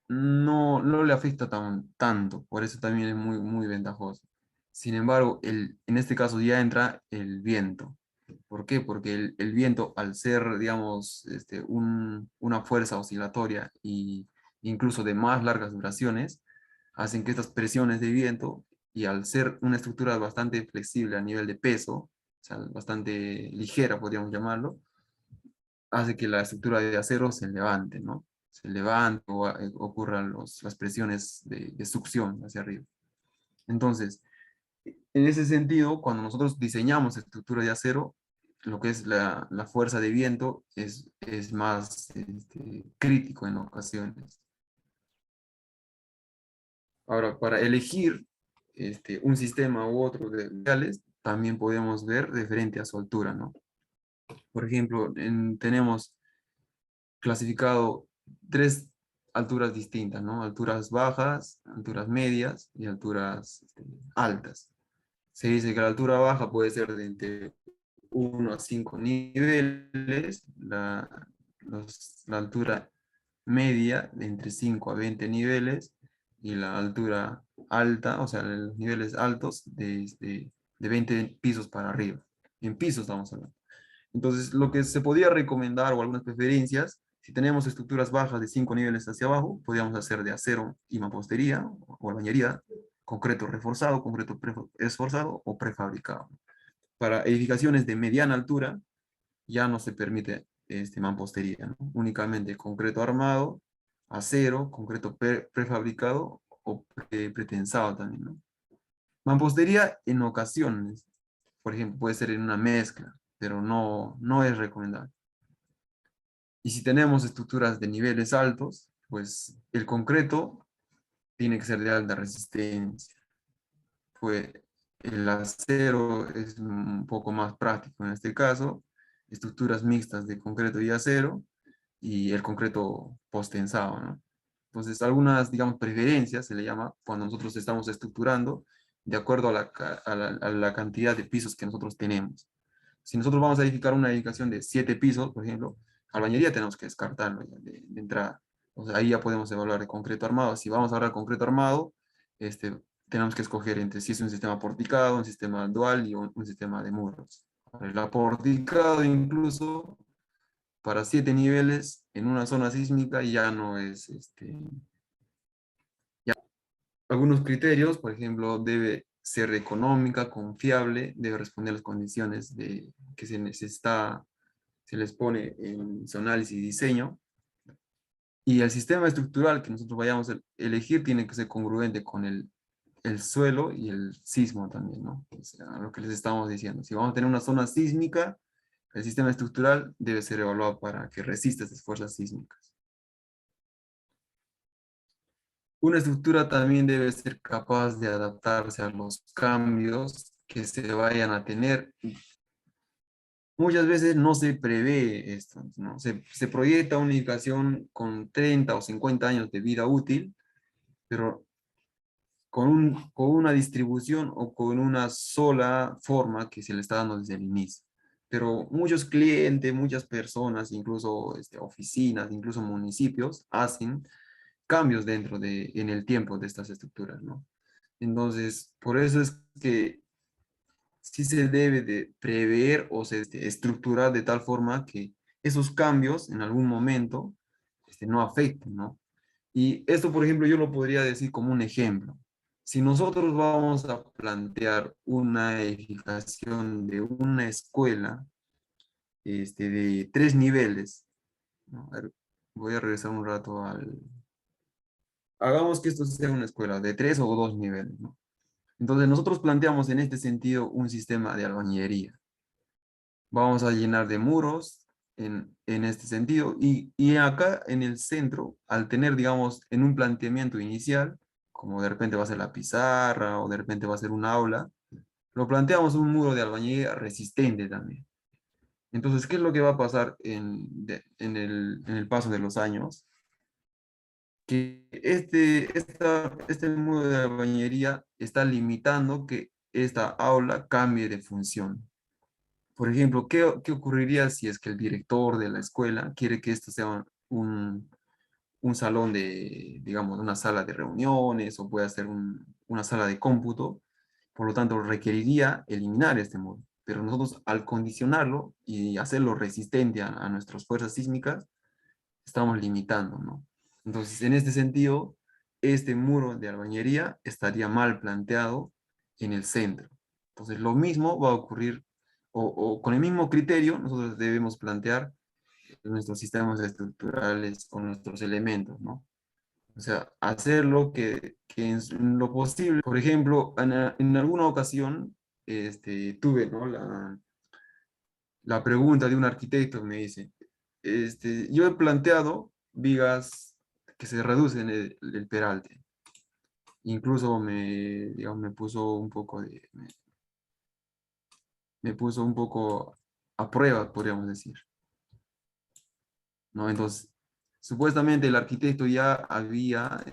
no le afecta tanto, por eso también es muy ventajoso. Sin embargo, en este caso ya entra el viento. ¿Por qué? Porque el viento, al ser, digamos, una fuerza oscilatoria y incluso de más largas duraciones, hacen que estas presiones de viento, y al ser una estructura bastante flexible a nivel de peso, o sea, bastante ligera, podríamos llamarlo, hace que la estructura de acero se levante, ¿no? Se levante o ocurran las presiones de succión hacia arriba. Entonces, en ese sentido, cuando nosotros diseñamos estructura de acero, lo que es la fuerza de viento es más crítico en ocasiones. Ahora, para elegir un sistema u otro de materiales, también podemos ver referente a su altura, ¿no? Por ejemplo, tenemos clasificado tres alturas distintas, ¿no? Alturas bajas, alturas medias y alturas altas. Se dice que la altura baja puede ser de entre 1 a 5 niveles, la altura media de entre 5 a 20 niveles, y la altura alta, o sea, los niveles altos de 20 pisos para arriba. En pisos estamos hablando. Entonces, lo que se podría recomendar o algunas preferencias, si tenemos estructuras bajas de 5 niveles hacia abajo, podríamos hacer de acero y mampostería o albañería, concreto reforzado, concreto esforzado o prefabricado. Para edificaciones de mediana altura, ya no se permite mampostería, ¿no? Únicamente concreto armado, acero, concreto prefabricado o pretensado también, ¿no? Mampostería en ocasiones, por ejemplo, puede ser en una mezcla, pero no es recomendable. Y si tenemos estructuras de niveles altos, pues el concreto tiene que ser de alta resistencia. Pues el acero es un poco más práctico en este caso, estructuras mixtas de concreto y acero, y el concreto postensado, ¿no? Entonces, algunas, digamos, preferencias se le llama cuando nosotros estamos estructurando de acuerdo a la cantidad de pisos que nosotros tenemos. Si nosotros vamos a edificar una edificación de 7 pisos, por ejemplo, albañería tenemos que descartarlo ya de entrada. O sea, ahí ya podemos evaluar de concreto armado. Si vamos a hablar de concreto armado, tenemos que escoger entre si es un sistema porticado, un sistema dual y un sistema de muros. El aporticado incluso para 7 niveles en una zona sísmica ya no es, algunos criterios, por ejemplo, debe ser económica, confiable, debe responder a las condiciones que se les pone en su análisis y diseño. Y el sistema estructural que nosotros vayamos a elegir tiene que ser congruente con el suelo y el sismo también, ¿no? O sea, lo que les estamos diciendo. Si vamos a tener una zona sísmica, el sistema estructural debe ser evaluado para que resista esas fuerzas sísmicas. Una estructura también debe ser capaz de adaptarse a los cambios que se vayan a tener. Muchas veces no se prevé esto, ¿no? Se proyecta una edificación con 30 o 50 años de vida útil, pero con una distribución o con una sola forma que se le está dando desde el inicio. Pero muchos clientes, muchas personas, incluso oficinas, incluso municipios, hacen cambios en el tiempo de estas estructuras, ¿no? Entonces, por eso es que sí se debe de prever o estructurar de tal forma que esos cambios en algún momento no afecten, ¿no? Y esto, por ejemplo, yo lo podría decir como un ejemplo. Si nosotros vamos a plantear una edificación de una escuela de 3 niveles, ¿no? A ver, voy a regresar un rato Hagamos que esto sea una escuela de 3 o 2 niveles, ¿no? Entonces nosotros planteamos en este sentido un sistema de albañilería. Vamos a llenar de muros en este sentido, y acá en el centro, al tener, digamos, en un planteamiento inicial, como de repente va a ser la pizarra o de repente va a ser un aula, lo planteamos un muro de albañilería resistente también. Entonces, ¿qué es lo que va a pasar en el paso de los años? Que este muro de albañilería está limitando que esta aula cambie de función. Por ejemplo, ¿qué ocurriría si es que el director de la escuela quiere que esto sea un salón de, digamos, una sala de reuniones o puede ser una sala de cómputo? Por lo tanto, requeriría eliminar este muro. Pero nosotros al condicionarlo y hacerlo resistente a nuestras fuerzas sísmicas, estamos limitando, ¿no? Entonces, en este sentido, este muro de albañería estaría mal planteado en el centro. Entonces, lo mismo va a ocurrir, o con el mismo criterio, nosotros debemos plantear nuestros sistemas estructurales o nuestros elementos, ¿no? O sea, hacerlo que en lo posible, por ejemplo, en alguna ocasión tuve, ¿no? La pregunta de un arquitecto me dice, yo he planteado vigas que se reducen el peralte. Incluso digamos, me puso un poco a prueba, podríamos decir, ¿no? Entonces, supuestamente el arquitecto ya había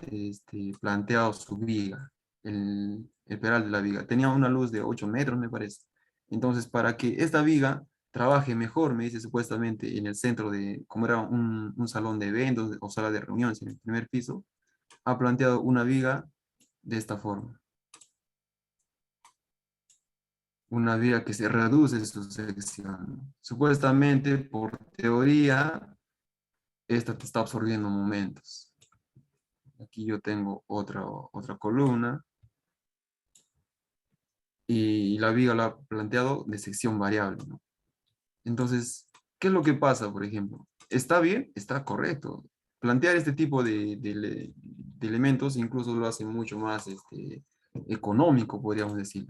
planteado su viga, el peral de la viga. Tenía una luz de 8 metros, me parece. Entonces, para que esta viga trabaje mejor, me dice supuestamente en el centro de, como era un salón de eventos o sala de reuniones en el primer piso, ha planteado una viga de esta forma. Una viga que se reduce su sección. Supuestamente, por teoría, esta te está absorbiendo momentos. Aquí yo tengo otra columna y la viga la ha planteado de sección variable, ¿no? Entonces, ¿qué es lo que pasa, por ejemplo? ¿Está bien? Está correcto. Plantear este tipo de elementos incluso lo hace mucho más económico, podríamos decir.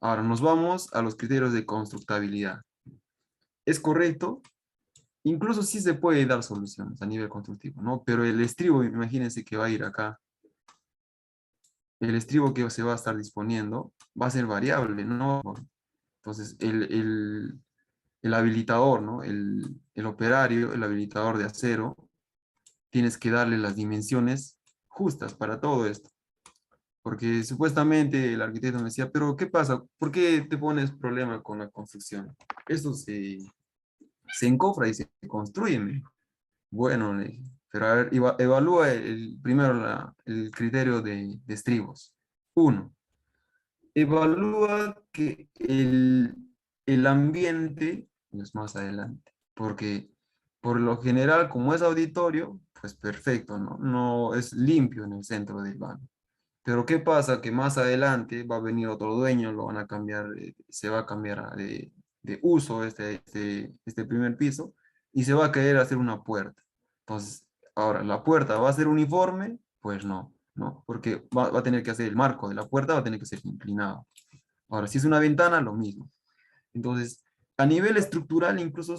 Ahora, nos vamos a los criterios de constructabilidad. ¿Es correcto? Incluso sí se puede dar soluciones a nivel constructivo, ¿no? Pero el estribo, imagínense que va a ir acá. El estribo que se va a estar disponiendo va a ser variable, ¿no? Entonces, el habilitador, ¿no? El operario, el habilitador de acero, tienes que darle las dimensiones justas para todo esto. Porque supuestamente el arquitecto me decía, pero ¿qué pasa? ¿Por qué te pones problema con la construcción? Esto se encofra y se construye. Me dijo. Bueno, le dije, pero a ver, evalúa primero el criterio de estribos. Uno, evalúa que el ambiente es más adelante, porque por lo general, como es auditorio, pues perfecto, ¿no? No es limpio en el centro del baño. Pero ¿qué pasa? Que más adelante va a venir otro dueño, lo van a cambiar, se va a cambiar de uso este primer piso y se va a querer hacer una puerta. Entonces, ahora, ¿la puerta va a ser uniforme? Pues no, ¿no? Porque va a tener que hacer el marco de la puerta, va a tener que ser inclinado. Ahora, si es una ventana, lo mismo. Entonces, a nivel estructural, incluso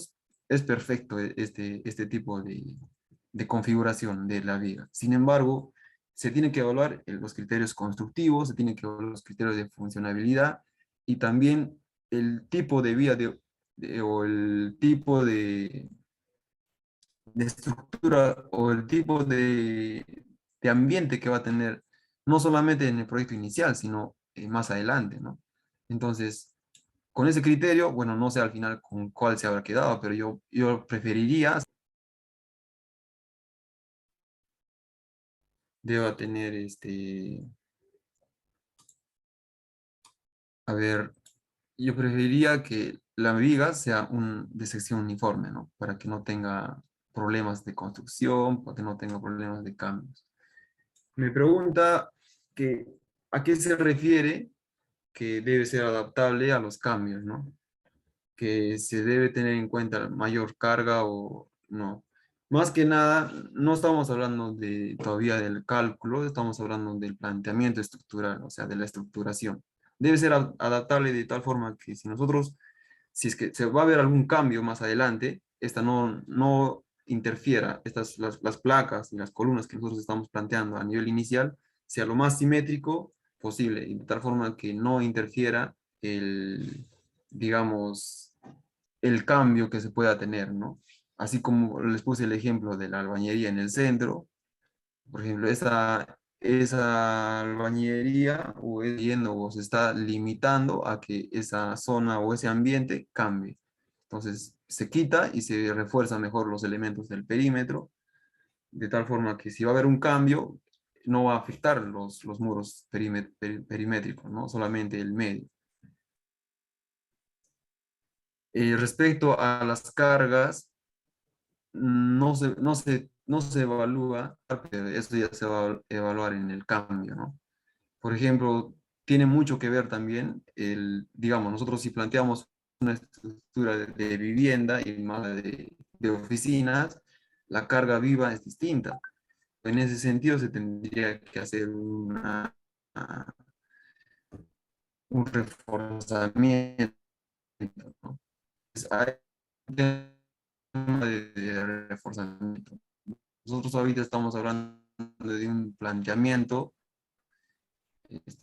es perfecto este tipo de configuración de la viga. Sin embargo, se tiene que evaluar los criterios constructivos, se tienen que evaluar los criterios de funcionabilidad y también el tipo de vía o el tipo de estructura o el tipo de ambiente que va a tener, no solamente en el proyecto inicial, sino más adelante, ¿no? Entonces, con ese criterio, bueno, no sé al final con cuál se habrá quedado, pero yo preferiría, deba tener a ver, yo preferiría que la viga sea de sección uniforme, ¿no? Para que no tenga problemas de construcción, para que no tenga problemas de cambios. Me pregunta que, ¿a qué se refiere que debe ser adaptable a los cambios, ¿no? Que se debe tener en cuenta mayor carga o no. Más que nada, no estamos hablando todavía del cálculo, estamos hablando del planteamiento estructural, o sea, de la estructuración. Debe ser adaptable de tal forma que si es que se va a ver algún cambio más adelante, esta no interfiera, las placas y las columnas que nosotros estamos planteando a nivel inicial, sea lo más simétrico posible, y de tal forma que no interfiera digamos, el cambio que se pueda tener, ¿no? Así como les puse el ejemplo de la albañería en el centro, por ejemplo, esa albañilería o o se está limitando a que esa zona o ese ambiente cambie. Entonces se quita y se refuerzan mejor los elementos del perímetro, de tal forma que si va a haber un cambio, no va a afectar los muros perimétricos, ¿no? Solamente el medio. Respecto a las cargas, no se evalúa, pero eso ya se va a evaluar en el cambio, ¿no? Por ejemplo, tiene mucho que ver también digamos, nosotros si planteamos una estructura de vivienda y más de oficinas, la carga viva es distinta. En ese sentido se tendría que hacer un reforzamiento, ¿no? Hay un tema de reforzamiento. Nosotros ahorita estamos hablando de un planteamiento, este,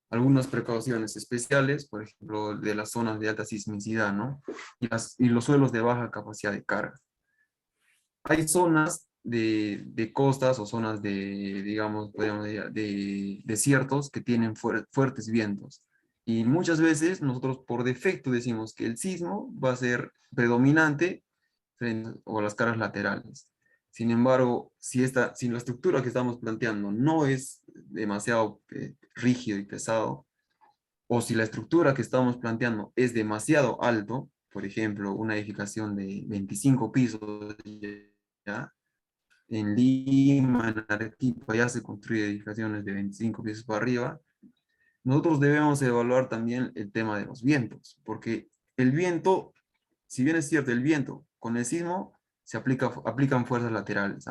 algunas precauciones especiales, por ejemplo, de las zonas de alta sismicidad, ¿no? Y los suelos de baja capacidad de carga. Hay zonas de costas o zonas digamos, podríamos decir, de desiertos que tienen fuertes vientos. Y muchas veces nosotros por defecto decimos que el sismo va a ser predominante o las caras laterales. Sin embargo, si la estructura que estamos planteando no es demasiado rígido y pesado, o si la estructura que estamos planteando es demasiado alto, por ejemplo, una edificación de 25 pisos, ¿ya? En Lima, en Arequipa, ya se construyen edificaciones de 25 pisos para arriba. Nosotros debemos evaluar también el tema de los vientos, porque el viento, si bien es cierto, el viento con el sismo aplican fuerzas laterales,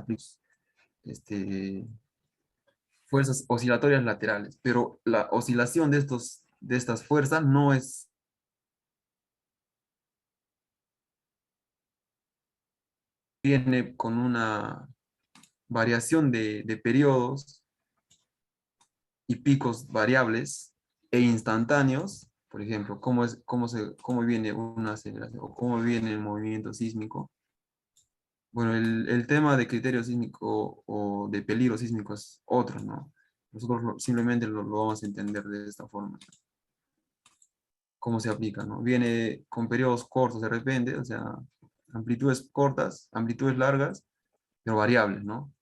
este, fuerzas oscilatorias laterales, pero la oscilación de estas fuerzas no viene con una variación de periodos y picos variables e instantáneos. Por ejemplo, cómo viene una aceleración o cómo viene el movimiento sísmico. Bueno, el tema de criterio sísmico o de peligro sísmico es otro, ¿no? Nosotros simplemente lo vamos a entender de esta forma. Cómo se aplica, ¿no? Viene con periodos cortos de repente, o sea, amplitudes cortas, amplitudes largas, pero variables, ¿no?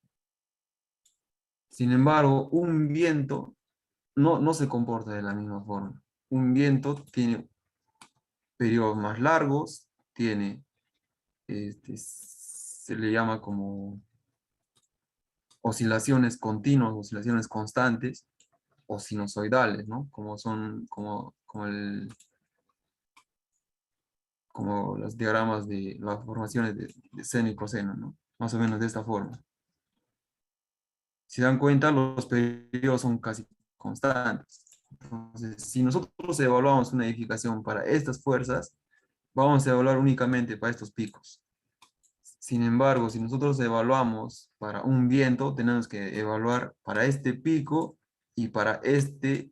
Sin embargo, un viento no se comporta de la misma forma. Un viento tiene periodos más largos, se le llama como oscilaciones continuas, oscilaciones constantes, o sinusoidales, ¿no? Como los diagramas de las formaciones de seno y coseno, ¿no? Más o menos de esta forma. Si dan cuenta, los periodos son casi constantes. Entonces, si nosotros evaluamos una edificación para estas fuerzas, vamos a evaluar únicamente para estos picos. Sin embargo, si nosotros evaluamos para un viento, tenemos que evaluar para este pico y para este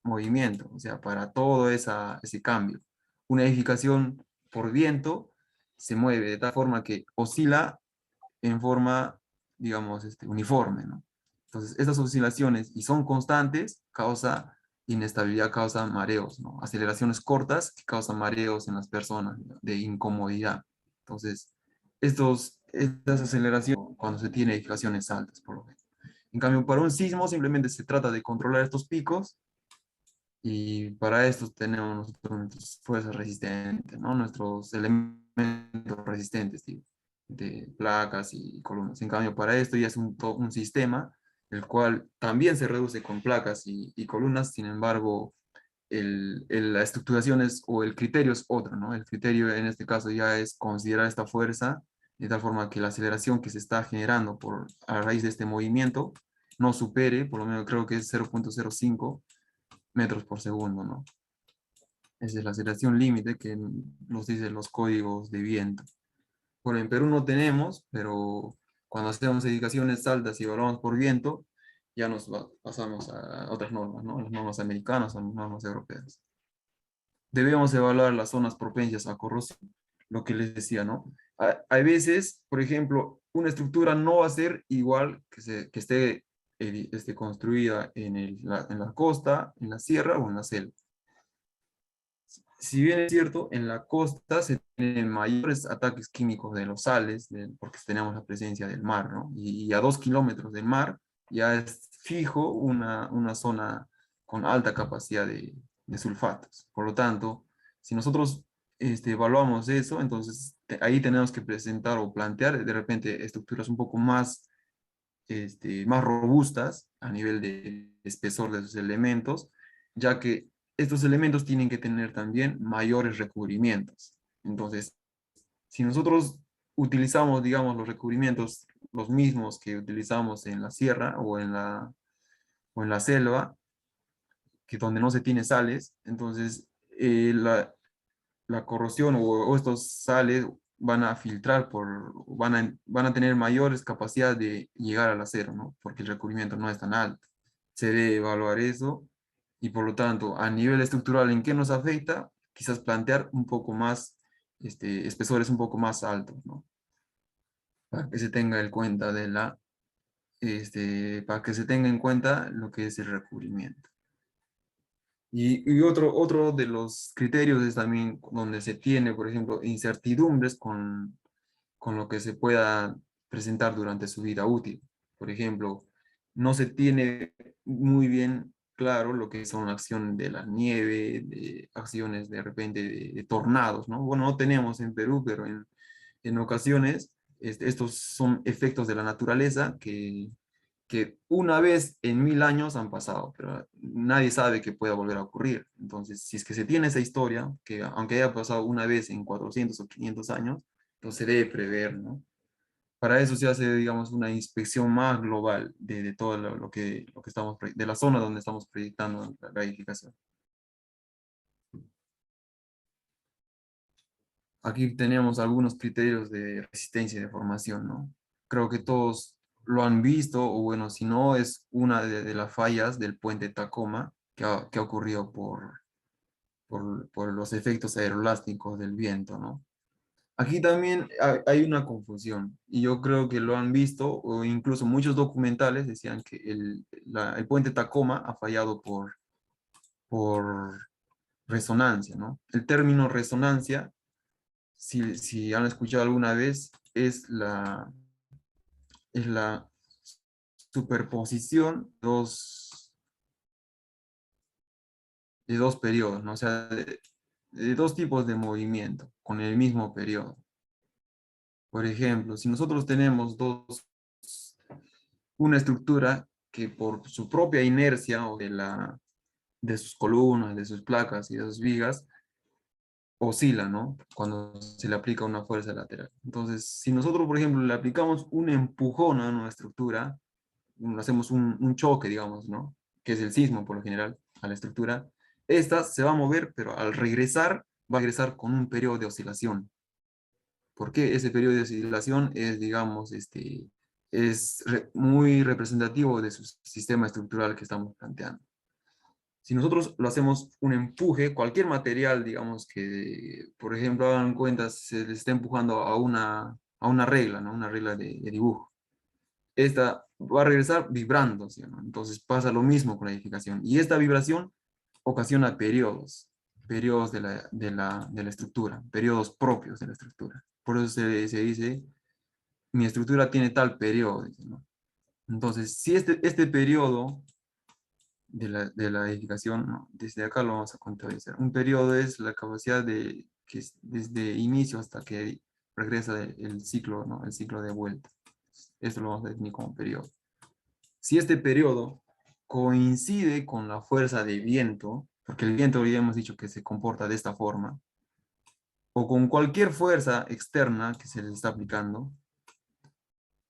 movimiento, o sea, para todo ese cambio. Una edificación por viento se mueve de tal forma que oscila en forma, digamos, uniforme, ¿no? Entonces, estas oscilaciones, y son constantes, causa inestabilidad, causa mareos, ¿no? Aceleraciones cortas que causan mareos en las personas, ¿no? De incomodidad. Entonces, estas aceleraciones cuando se tiene edificaciones altas, por lo menos. En cambio, para un sismo simplemente se trata de controlar estos picos y para esto tenemos nosotros nuestras fuerzas resistentes, ¿no? Nuestros elementos resistentes, digo, de placas y columnas. En cambio, para esto ya es un sistema, el cual también se reduce con placas y columnas, sin embargo, la estructuración o el criterio es otro, ¿no? El criterio en este caso ya es considerar esta fuerza de tal forma que la aceleración que se está generando a raíz de este movimiento no supere, por lo menos creo que es 0,05 metros por segundo, ¿no? Esa es la aceleración límite que nos dicen los códigos de viento. Bueno, en Perú no tenemos, pero cuando hacemos edificaciones altas y evaluamos por viento, ya pasamos a otras normas, ¿no? Las normas americanas o las normas europeas. Debemos evaluar las zonas propensas a corrosión, lo que les decía, ¿no? Hay veces, por ejemplo, una estructura no va a ser igual que esté construida en, en la costa, en la sierra o en la selva. Si bien es cierto, en la costa se tienen mayores ataques químicos de los sales, porque tenemos la presencia del mar, ¿no? Y a 2 kilómetros del mar ya es fijo una zona con alta capacidad de sulfatos. Por lo tanto, si nosotros evaluamos eso, entonces ahí tenemos que presentar o plantear de repente estructuras un poco más, más robustas a nivel de espesor de sus elementos, ya que estos elementos tienen que tener también mayores recubrimientos. Entonces, si nosotros utilizamos, digamos, los recubrimientos, los mismos que utilizamos en la sierra o en la selva, que donde no se tiene sales, entonces la corrosión o estos sales van a filtrar, van a tener mayores capacidades de llegar al acero, ¿no? Porque el recubrimiento no es tan alto. Se debe evaluar eso y por lo tanto, a nivel estructural, ¿en qué nos afecta? Quizás plantear un poco más, espesores un poco más altos, ¿no? Para que se tenga en cuenta para que se tenga en cuenta lo que es el recubrimiento. Y otro de los criterios es también donde se tiene, por ejemplo, incertidumbres con lo que se pueda presentar durante su vida útil. Por ejemplo, no se tiene muy bien claro lo que son acciones de la nieve, de acciones de repente de tornados, ¿no? Bueno, no tenemos en Perú, pero en ocasiones estos son efectos de la naturaleza que una vez en 1000 años han pasado, pero nadie sabe que pueda volver a ocurrir. Entonces, si es que se tiene esa historia, que aunque haya pasado una vez en 400 o 500 años, entonces se debe prever, ¿no? Para eso se hace, digamos, una inspección más global de todo lo que estamos, de la zona donde estamos proyectando la edificación. Aquí tenemos algunos criterios de resistencia y de formación, ¿no? Creo que todos lo han visto, o bueno, si no, es una de las fallas del puente Tacoma que ha ocurrido por los efectos aerolásticos del viento, ¿no? Aquí también hay una confusión, y yo creo que lo han visto, o incluso muchos documentales decían que el puente Tacoma ha fallado por resonancia, ¿no? El término resonancia, si han escuchado alguna vez, es la superposición de dos periodos, ¿no? O sea, de dos tipos de movimiento con el mismo periodo. Por ejemplo, si nosotros tenemos una estructura que por su propia inercia o de sus columnas, de sus placas y de sus vigas, oscila, ¿no? Cuando se le aplica una fuerza lateral. Entonces, si nosotros, por ejemplo, le aplicamos un empujón a una estructura, hacemos un choque, digamos, ¿no? Que es el sismo por lo general a la estructura, esta se va a mover, pero al regresar, va a regresar con un periodo de oscilación. ¿Por qué? Ese periodo de oscilación es, digamos, muy representativo de su sistema estructural que estamos planteando. Si nosotros lo hacemos un empuje, cualquier material, digamos que, por ejemplo, hagan cuenta, se les está empujando a una regla, ¿no? Una regla de dibujo. Esta va a regresar vibrando, ¿sí, no? Entonces pasa lo mismo con la edificación. Y esta vibración ocasiona periodos de la estructura, periodos propios de la estructura. Por eso se dice, mi estructura tiene tal periodo, dice, ¿no? Entonces, si este periodo de la edificación, no, desde acá lo vamos a contabilizar. Un periodo es la capacidad que es desde inicio hasta que regresa el ciclo, ¿no? El ciclo de vuelta. Esto lo vamos a definir como periodo. Si este periodo coincide con la fuerza de viento, porque el viento ya hemos dicho que se comporta de esta forma, o con cualquier fuerza externa que se le está aplicando,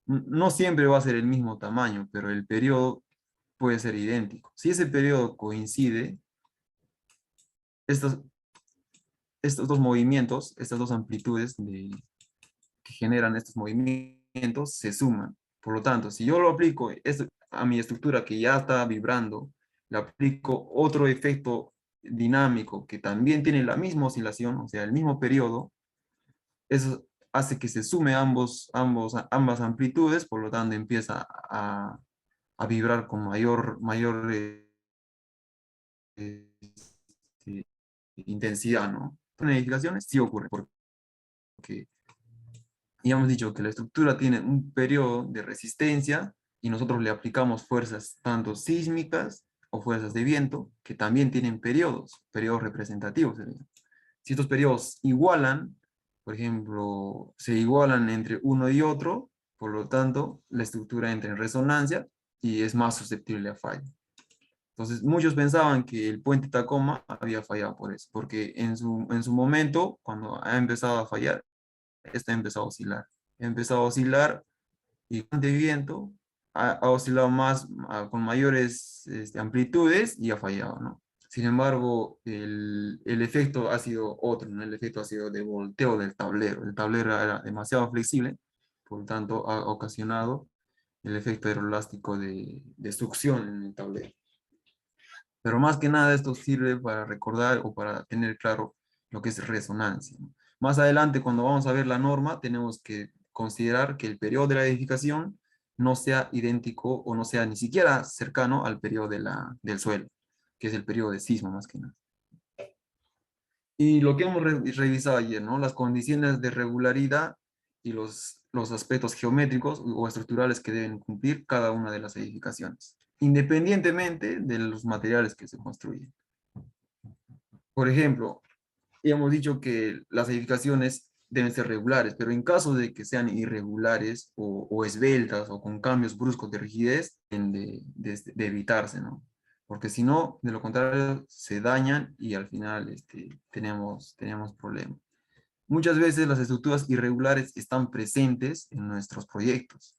no siempre va a ser el mismo tamaño, pero el periodo puede ser idéntico. Si ese periodo coincide, estos, estos dos movimientos, estas dos amplitudes que generan estos movimientos se suman. Por lo tanto, si yo lo aplico a mi estructura que ya está vibrando, le aplico otro efecto dinámico que también tiene la misma oscilación, o sea, el mismo periodo, eso hace que se sume ambas amplitudes, por lo tanto empieza a vibrar con mayor intensidad, ¿no? En edificaciones sí ocurre, porque ya hemos dicho que la estructura tiene un periodo de resistencia y nosotros le aplicamos fuerzas tanto sísmicas o fuerzas de viento, que también tienen periodos representativos. Si estos periodos igualan, por ejemplo, se igualan entre uno y otro, por lo tanto, la estructura entra en resonancia y es más susceptible a fallo. Entonces, muchos pensaban que el puente Tacoma había fallado por eso, porque en su momento, cuando ha empezado a fallar, este ha empezado a oscilar. Ha empezado a oscilar y con el viento ha oscilado más, con mayores amplitudes y ha fallado, ¿no? Sin embargo, el efecto ha sido otro, ¿no? El efecto ha sido de volteo del tablero. El tablero era demasiado flexible, por lo tanto ha ocasionado el efecto aeroelástico de succión en el tablero. Pero más que nada esto sirve para recordar o para tener claro lo que es resonancia, ¿no? Más adelante, cuando vamos a ver la norma, tenemos que considerar que el periodo de la edificación no sea idéntico o no sea ni siquiera cercano al periodo del suelo, que es el periodo de sismo más que nada. Y lo que hemos revisado ayer, ¿no? Las condiciones de regularidad y los aspectos geométricos o estructurales que deben cumplir cada una de las edificaciones, independientemente de los materiales que se construyen. Por ejemplo, hemos dicho que las edificaciones deben ser regulares, pero en caso de que sean irregulares o esbeltas o con cambios bruscos de rigidez, deben de evitarse, ¿no? Porque si no, de lo contrario, se dañan y al final tenemos problemas. Muchas veces las estructuras irregulares están presentes en nuestros proyectos.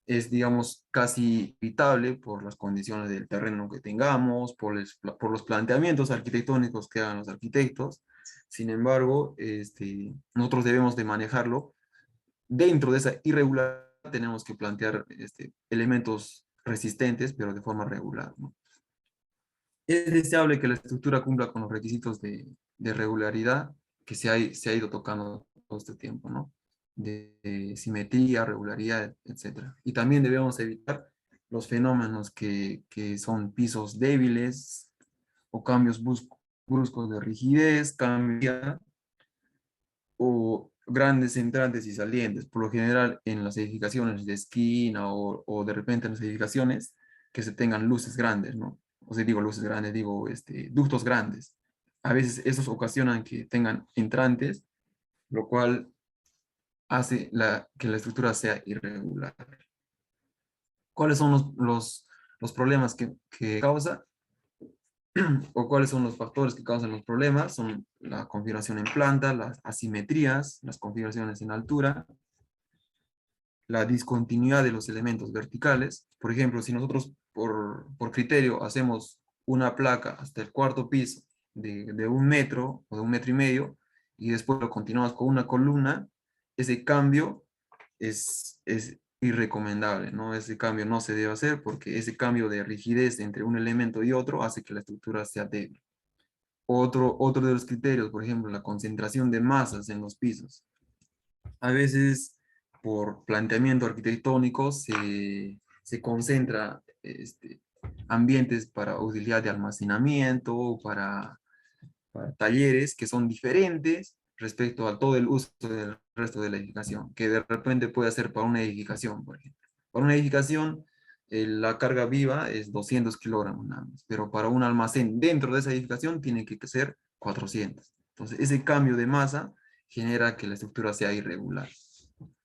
Es, digamos, casi evitable por las condiciones del terreno que tengamos, por los planteamientos arquitectónicos que hagan los arquitectos. Sin embargo, nosotros debemos de manejarlo. Dentro de esa irregularidad tenemos que plantear elementos resistentes, pero de forma regular, ¿no? Es deseable que la estructura cumpla con los requisitos de regularidad que se ha ido tocando todo este tiempo, ¿no? De simetría, regularidad, etcétera. Y también debemos evitar los fenómenos que son pisos débiles o cambios bruscos de rigidez, cambia, o grandes entrantes y salientes, por lo general en las edificaciones de esquina o de repente en las edificaciones que se tengan luces grandes, ¿no? O sea, digo luces grandes, digo ductos grandes. A veces esos ocasionan que tengan entrantes, lo cual hace que la estructura sea irregular. ¿Cuáles son los problemas que causa? ¿O cuáles son los factores que causan los problemas? Son la configuración en planta, las asimetrías, las configuraciones en altura, la discontinuidad de los elementos verticales. Por ejemplo, si nosotros por criterio hacemos una placa hasta el cuarto piso de 1 metro o de 1,5 metros, y después lo continuamos con una columna, ese cambio es irrecomendable, ¿no? Ese cambio no se debe hacer porque ese cambio de rigidez entre un elemento y otro hace que la estructura sea débil. Otro de los criterios, por ejemplo, la concentración de masas en los pisos. A veces, por planteamiento arquitectónico, se concentra ambientes para utilidad de almacenamiento, para talleres que son diferentes respecto a todo el uso del resto de la edificación, que de repente puede ser para una edificación, por ejemplo. Para una edificación, la carga viva es 200 kilogramos nada más, pero para un almacén dentro de esa edificación tiene que ser 400. Entonces, ese cambio de masa genera que la estructura sea irregular.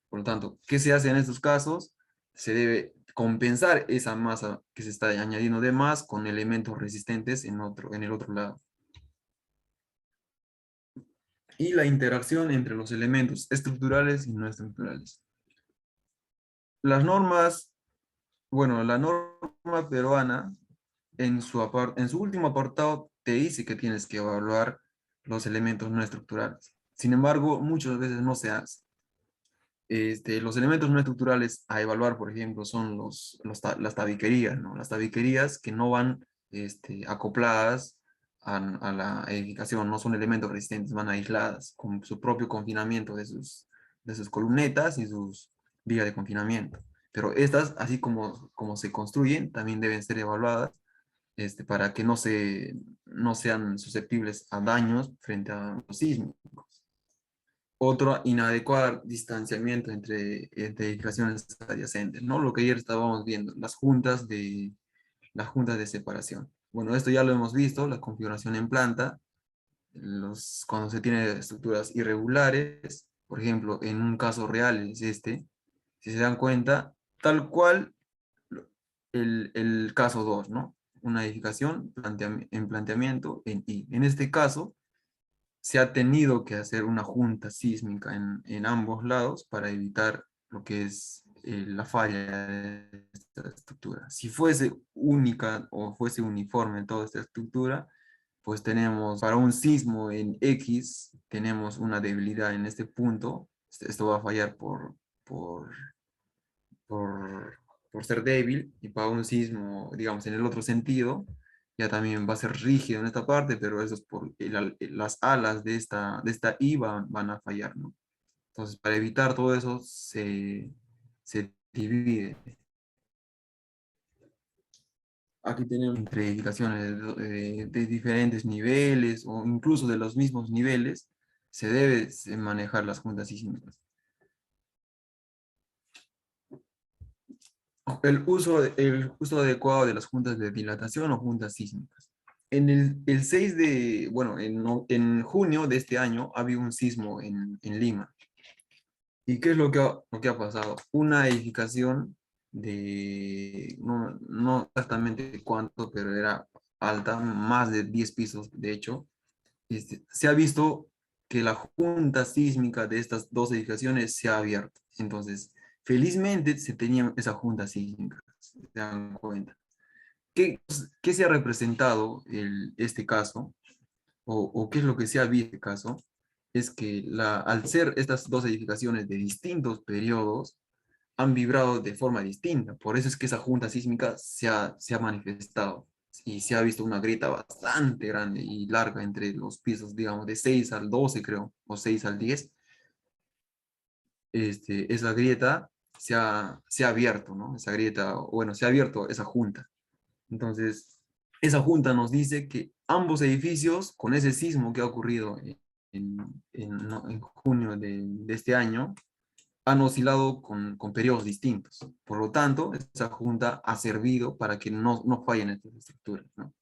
Por lo tanto, ¿qué se hace en estos casos? Se debe compensar esa masa que se está añadiendo de más con elementos resistentes en el otro lado. Y la interacción entre los elementos estructurales y no estructurales. Las normas, bueno, la norma peruana en su último apartado te dice que tienes que evaluar los elementos no estructurales. Sin embargo, muchas veces no se hace. Los elementos no estructurales a evaluar, por ejemplo, son las tabiquerías, ¿no? Las tabiquerías que no van acopladas a la edificación, no son elementos resistentes, van aisladas con su propio confinamiento de sus columnetas y sus vías de confinamiento. Pero estas, así como se construyen, también deben ser evaluadas para que no sean susceptibles a daños frente a los sismos. Otro, inadecuado distanciamiento entre edificaciones adyacentes, ¿no? Lo que ayer estábamos viendo, las juntas de separación. Bueno, esto ya lo hemos visto, la configuración en planta, cuando se tiene estructuras irregulares, por ejemplo, en un caso real es si se dan cuenta, tal cual el caso 2, ¿no? Una edificación en planteamiento en I. En este caso, se ha tenido que hacer una junta sísmica en ambos lados para evitar lo que es la falla de esta estructura. Si fuese única o fuese uniforme toda esta estructura, pues tenemos, para un sismo en X, tenemos una debilidad en este punto. Esto va a fallar por, por, por ser débil, y para un sismo, digamos, en el otro sentido, ya también va a ser rígido en esta parte, pero eso es por las alas de esta I van a fallar, ¿no? Entonces, para evitar todo eso, se divide. Aquí tenemos entre edificaciones de diferentes niveles o incluso de los mismos niveles, se debe manejar las juntas sísmicas. El uso adecuado de las juntas de dilatación o juntas sísmicas. El 6 bueno, en junio de este año ha habido un sismo en Lima. ¿Y qué es lo que ha pasado? Una edificación no exactamente cuánto, pero era alta, más de 10 pisos, de hecho. Se ha visto que la junta sísmica de estas dos edificaciones se ha abierto. Entonces, felizmente se tenía esa junta sísmica, se dan cuenta. ¿Qué se ha representado este caso? ¿O qué es lo que se ha visto en este caso? Es que al ser estas dos edificaciones de distintos periodos, han vibrado de forma distinta. Por eso es que esa junta sísmica se ha manifestado y se ha visto una grieta bastante grande y larga entre los pisos, digamos, de 6 al 12 creo, o 6 al 10. Esa grieta se ha abierto, ¿no? Esa grieta, bueno, se ha abierto esa junta. Entonces, esa junta nos dice que ambos edificios, con ese sismo que ha ocurrido no, en junio de este año, han oscilado con periodos distintos. Por lo tanto, esa junta ha servido para que no fallen estas estructuras, ¿no?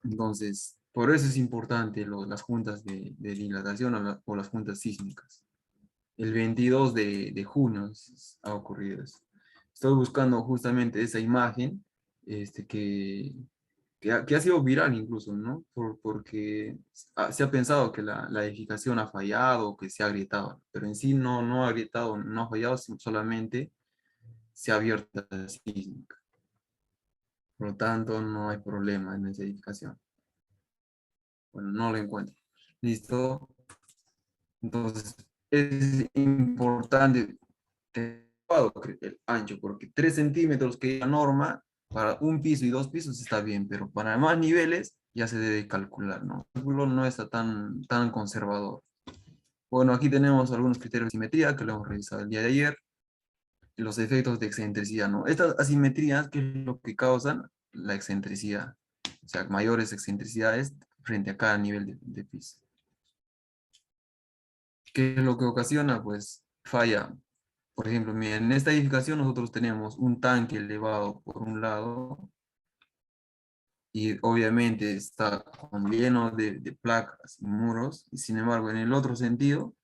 Entonces, por eso es importante las juntas de dilatación o las juntas sísmicas. El 22 de junio ha ocurrido eso. Estoy buscando justamente esa imagen que ha sido viral incluso, ¿no? Porque se ha pensado que la edificación ha fallado o que se ha agrietado, pero en sí no ha agrietado, no ha fallado, solamente se ha abierto la sísmica. Por lo tanto, no hay problema en esa edificación. Bueno, no lo encuentro. ¿Listo? Entonces, es importante el ancho, porque 3 centímetros, que es la norma, para un piso y 2 pisos está bien, pero para más niveles ya se debe calcular, ¿no? El cálculo no está tan conservador. Bueno, aquí tenemos algunos criterios de simetría que lo hemos revisado el día de ayer, y los efectos de excentricidad, ¿no? Estas asimetrías, ¿qué es lo que causan? La excentricidad, o sea, mayores excentricidades frente a cada nivel de piso. ¿Qué es lo que ocasiona? Pues falla. Por ejemplo, mira, en esta edificación nosotros tenemos un tanque elevado por un lado y obviamente está lleno de placas y muros, y sin embargo en el otro sentido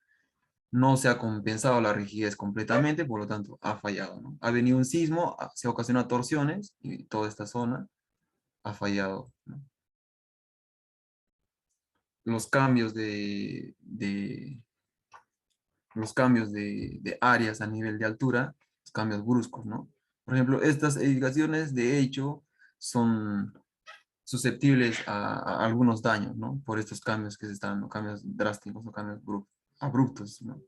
no se ha compensado la rigidez completamente, por lo tanto ha fallado, ¿no? Ha venido un sismo, se ha ocasionado torsiones y toda esta zona ha fallado, ¿no? Los cambios de áreas a nivel de altura, los cambios bruscos, ¿no? Por ejemplo, estas edificaciones de hecho son susceptibles a algunos daños, ¿no? Por estos cambios que se están dando, cambios drásticos o cambios abruptos, ¿no?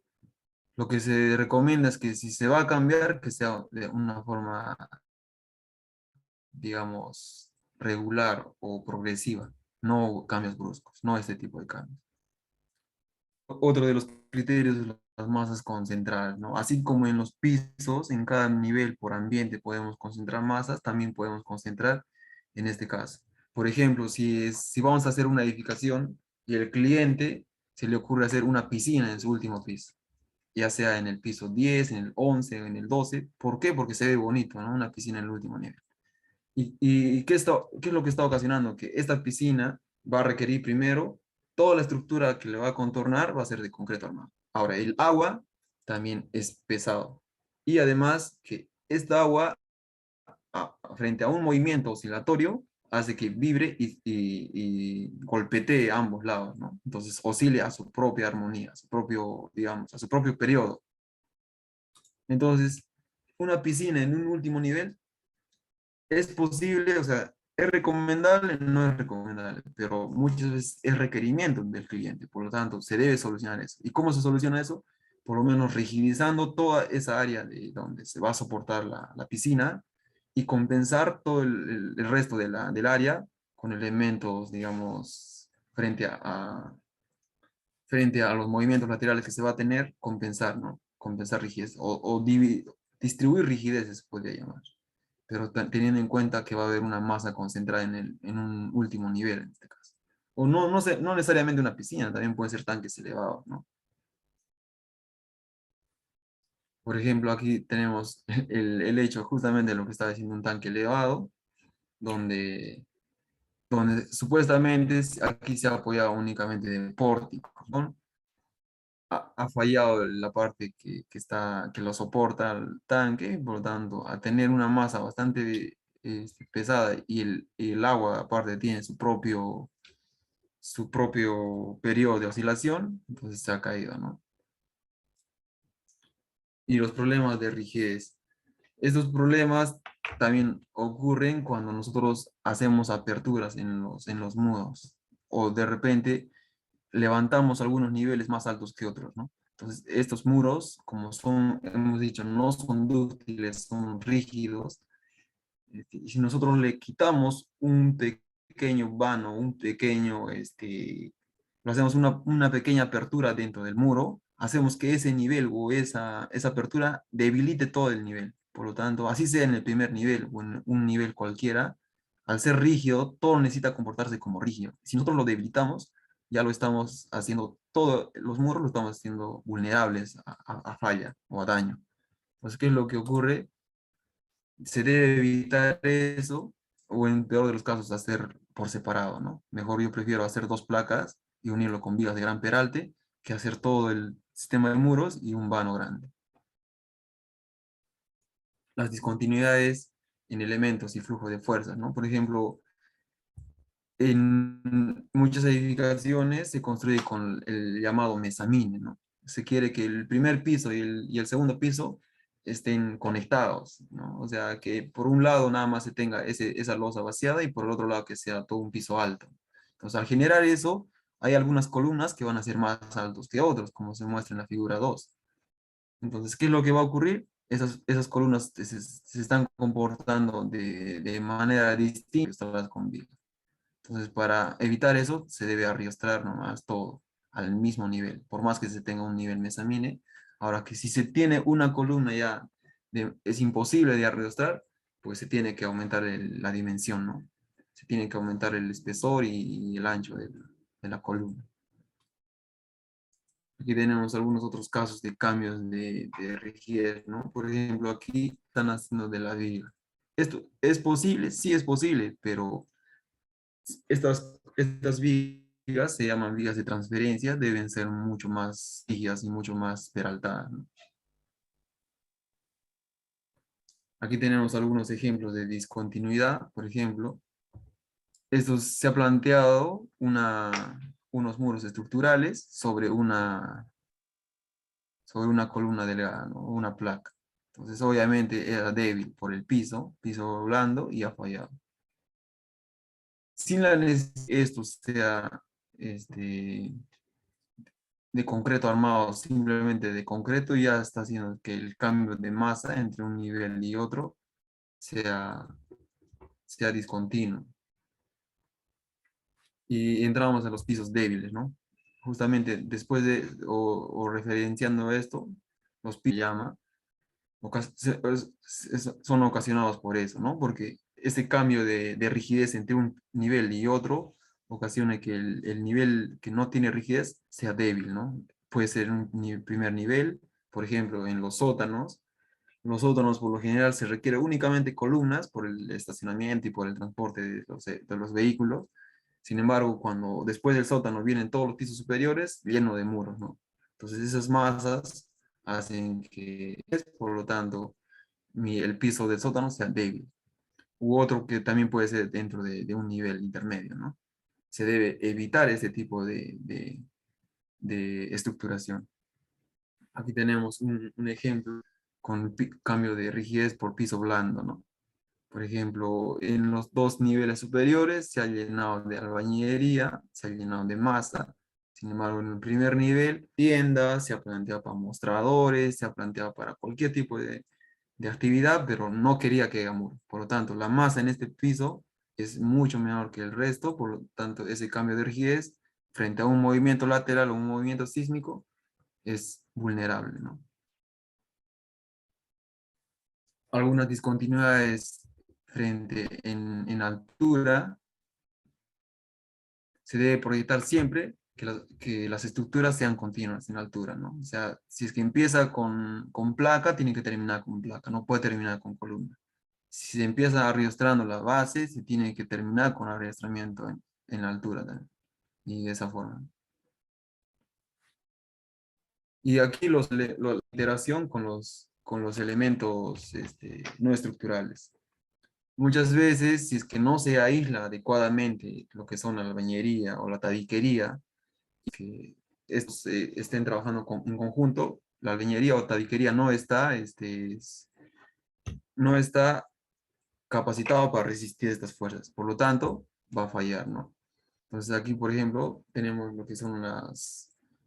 Lo que se recomienda es que si se va a cambiar, que sea de una forma, digamos, regular o progresiva, no cambios bruscos, no este tipo de cambios. Otro de los criterios es las masas concentradas, ¿no? Así como en los pisos, en cada nivel por ambiente podemos concentrar masas, también podemos concentrar en este caso. Por ejemplo, si vamos a hacer una edificación y el cliente se le ocurre hacer una piscina en su último piso, ya sea en el piso 10, en el 11, en el 12. ¿Por qué? Porque se ve bonito, ¿no? Una piscina en el último nivel. ¿Y qué es lo que está ocasionando? Que esta piscina va a requerir primero, toda la estructura que le va a contornar va a ser de concreto armado. Ahora, el agua también es pesado. Y además que esta agua, frente a un movimiento oscilatorio, hace que vibre y golpetee a ambos lados, ¿no? Entonces oscile a su propia armonía, a su propio, digamos, a su propio periodo. Entonces, una piscina en un último nivel es posible, o sea, es recomendable, no es recomendable, pero muchas veces es requerimiento del cliente, por lo tanto, se debe solucionar eso. ¿Y cómo se soluciona eso? Por lo menos rigidizando toda esa área de donde se va a soportar la piscina y compensar todo el resto del área con elementos, digamos, frente a los movimientos laterales que se va a tener, compensar, ¿no? Compensar rigidez distribuir rigidez, se podría llamar, pero teniendo en cuenta que va a haber una masa concentrada en un último nivel en este caso. O no, no, sé, no necesariamente una piscina, también pueden ser tanques elevados, ¿no? Por ejemplo, aquí tenemos el hecho justamente de lo que está diciendo un tanque elevado, donde, donde supuestamente aquí se ha apoyado únicamente de pórticos, ¿no? Ha fallado la parte que lo soporta el tanque, por lo tanto, al tener una masa bastante pesada y el agua aparte tiene su propio periodo de oscilación, entonces se ha caído, ¿no? Y los problemas de rigidez. Estos problemas también ocurren cuando nosotros hacemos aperturas en los muros o de repente levantamos algunos niveles más altos que otros, ¿no? Entonces, estos muros, como son, hemos dicho, no son dúctiles, son rígidos, y si nosotros le quitamos un pequeño vano, lo hacemos una pequeña apertura dentro del muro, hacemos que ese nivel o esa apertura debilite todo el nivel. Por lo tanto, así sea en el primer nivel o en un nivel cualquiera, al ser rígido, todo necesita comportarse como rígido. Si nosotros lo debilitamos, ya lo estamos haciendo, todos los muros lo estamos haciendo vulnerables a falla o a daño. Entonces, ¿qué es lo que ocurre? Se debe evitar eso, o en peor de los casos, hacer por separado, ¿no? Mejor yo prefiero hacer dos placas y unirlo con vigas de gran peralte que hacer todo el sistema de muros y un vano grande. Las discontinuidades en elementos y flujo de fuerzas, ¿no? Por ejemplo, en muchas edificaciones se construye con el llamado mezzanine, ¿no? Se quiere que el primer piso y el segundo piso estén conectados, ¿no? O sea, que por un lado nada más se tenga esa losa vaciada y por el otro lado que sea todo un piso alto. Entonces, al generar eso, hay algunas columnas que van a ser más altos que otros, como se muestra en la figura 2. Entonces, ¿qué es lo que va a ocurrir? Esas columnas se están comportando de manera distinta estaban con vigas. Entonces, para evitar eso, se debe arriostrar nomás todo al mismo nivel, por más que se tenga un nivel mesamine. Ahora que si se tiene una columna ya es imposible de arriostrar, pues se tiene que aumentar la dimensión, ¿no? Se tiene que aumentar el espesor y el ancho de la columna. Aquí tenemos algunos otros casos de cambios de rigidez, ¿no? Por ejemplo, aquí están haciendo de la viga. ¿Esto es posible? Sí es posible, pero estas vigas se llaman vigas de transferencia, deben ser mucho más rígidas y mucho más peraltadas, ¿no? Aquí tenemos algunos ejemplos de discontinuidad, por ejemplo. Esto se ha planteado unos muros estructurales sobre una columna delgada, ¿no? Una placa. Entonces, obviamente era débil por el piso blando y ha fallado. Sin la necesidad de que esto sea este, de concreto armado, simplemente de concreto, ya está haciendo que el cambio de masa entre un nivel y otro sea, sea discontinuo. Y entramos a los pisos débiles, ¿no? justamente después de, o referenciando esto, los llama, son ocasionados por eso, ¿no? Porque ese cambio de rigidez entre un nivel y otro ocasiona que el nivel que no tiene rigidez sea débil, ¿no? Puede ser un primer nivel, por ejemplo, en los sótanos por lo general se requiere únicamente columnas por el estacionamiento y por el transporte de los vehículos. Sin embargo, cuando después del sótano vienen todos los pisos superiores, lleno de muros, ¿no? Entonces esas masas hacen que, por lo tanto, el piso del sótano sea débil. U otro que también puede ser dentro de un nivel intermedio, ¿no? Se debe evitar ese tipo de estructuración. Aquí tenemos un ejemplo con cambio de rigidez por piso blando, ¿no? Por ejemplo, en los dos niveles superiores se ha llenado de albañilería, se ha llenado de masa. Sin embargo, en el primer nivel, tiendas, se ha planteado para mostradores, se ha planteado para cualquier tipo de actividad, pero no quería que haya muro. Por lo tanto, la masa en este piso es mucho menor que el resto, por lo tanto, ese cambio de rigidez frente a un movimiento lateral o un movimiento sísmico es vulnerable, ¿no? Algunas discontinuidades frente en altura se debe proyectar siempre que las estructuras sean continuas en altura, ¿no? O sea, si es que empieza con placa, tiene que terminar con placa, no puede terminar con columna. Si se empieza arriostrando la base, se tiene que terminar con arriostramiento en la altura también, y de esa forma. Y aquí la iteración con los elementos no estructurales. Muchas veces, si es que no se aísla adecuadamente lo que son la albañería o la tabiquería, que estos estén trabajando en conjunto, la albañería o tabiquería no está capacitado para resistir estas fuerzas, por lo tanto, va a fallar, ¿no? Entonces aquí, por ejemplo, tenemos lo que son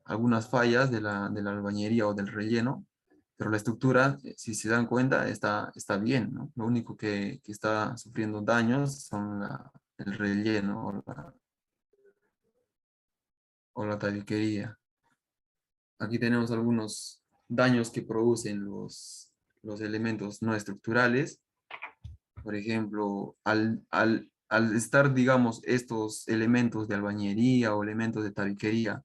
algunas fallas de la albañería o del relleno, pero la estructura, si se dan cuenta, está bien, ¿no? Lo único que está sufriendo daños son el relleno o la tabiquería. Aquí tenemos algunos daños que producen los elementos no estructurales. Por ejemplo, al estar, digamos, estos elementos de albañería o elementos de tabiquería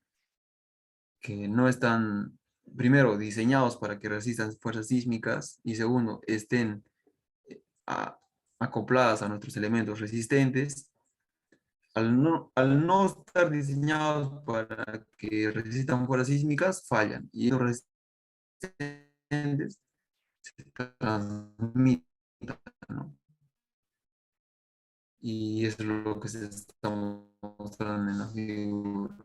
que no están, primero, diseñados para que resistan fuerzas sísmicas y segundo, estén a- acopladas a nuestros elementos resistentes, al no estar diseñados para que resistan fuerzas sísmicas, fallan y los resistentes se transmiten, ¿no? Y eso es lo que se está mostrando en la figura.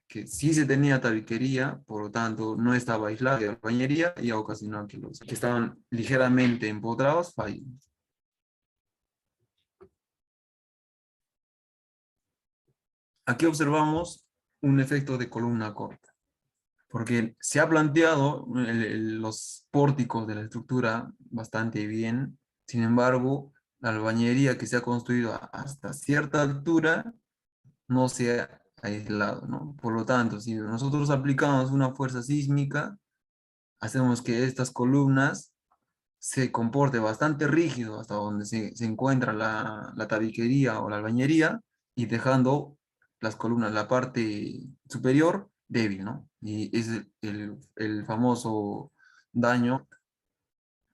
Que sí se tenía tabiquería, por lo tanto no estaba aislada de la bañería y ha ocasionado que los que estaban ligeramente empotrados fallen. Aquí observamos un efecto de columna corta, porque se ha planteado los pórticos de la estructura bastante bien, sin embargo, la albañería que se ha construido hasta cierta altura no se ha aislado, ¿no? Por lo tanto, si nosotros aplicamos una fuerza sísmica, hacemos que estas columnas se comporte bastante rígido hasta donde se encuentra la tabiquería o la albañería y dejando las columnas, la parte superior débil, ¿no? Y es el famoso daño.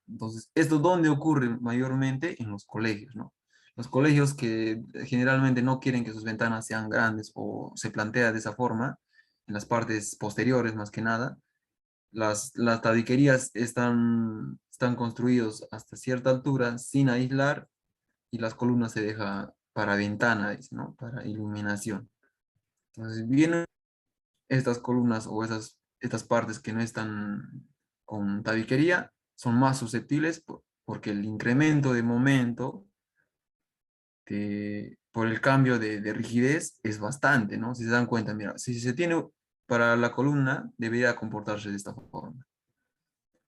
Entonces, ¿esto dónde ocurre mayormente? En los colegios, ¿no? Los colegios que generalmente no quieren que sus ventanas sean grandes o se plantea de esa forma, en las partes posteriores más que nada, las tabiquerías están construidos hasta cierta altura sin aislar y las columnas se deja para ventana, dice, ¿no? Para iluminación. Entonces vienen estas columnas o estas partes que no están con tabiquería son más susceptibles porque el incremento de momento por el cambio de rigidez es bastante, ¿no? Si se dan cuenta, mira, si se tiene para la columna, debería comportarse de esta forma.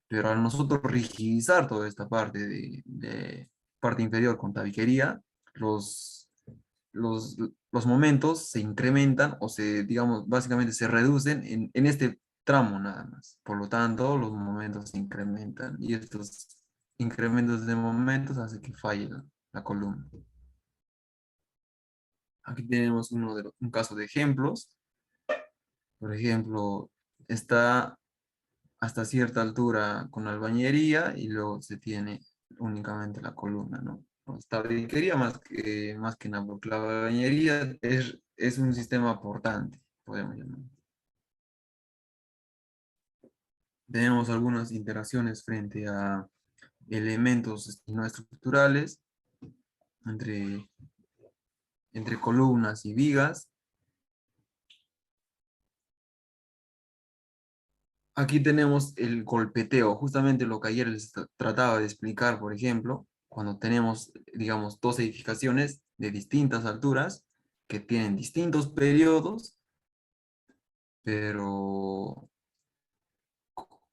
Pero al nosotros rigidizar toda esta parte de parte inferior con tabiquería, los, los, los momentos se incrementan o se, digamos, básicamente se reducen en este tramo nada más. Por lo tanto, los momentos se incrementan y estos incrementos de momentos hacen que falle la columna. Aquí tenemos un caso de ejemplos. Por ejemplo, está hasta cierta altura con albañería y luego se tiene únicamente la columna, ¿no? Tabiquería más que nada, porque la albañería es un sistema portante, podemos llamar. Tenemos algunas interacciones frente a elementos no estructurales entre, entre columnas y vigas. Aquí tenemos el golpeteo, justamente lo que ayer les trataba de explicar, por ejemplo, cuando tenemos, digamos, dos edificaciones de distintas alturas que tienen distintos periodos, pero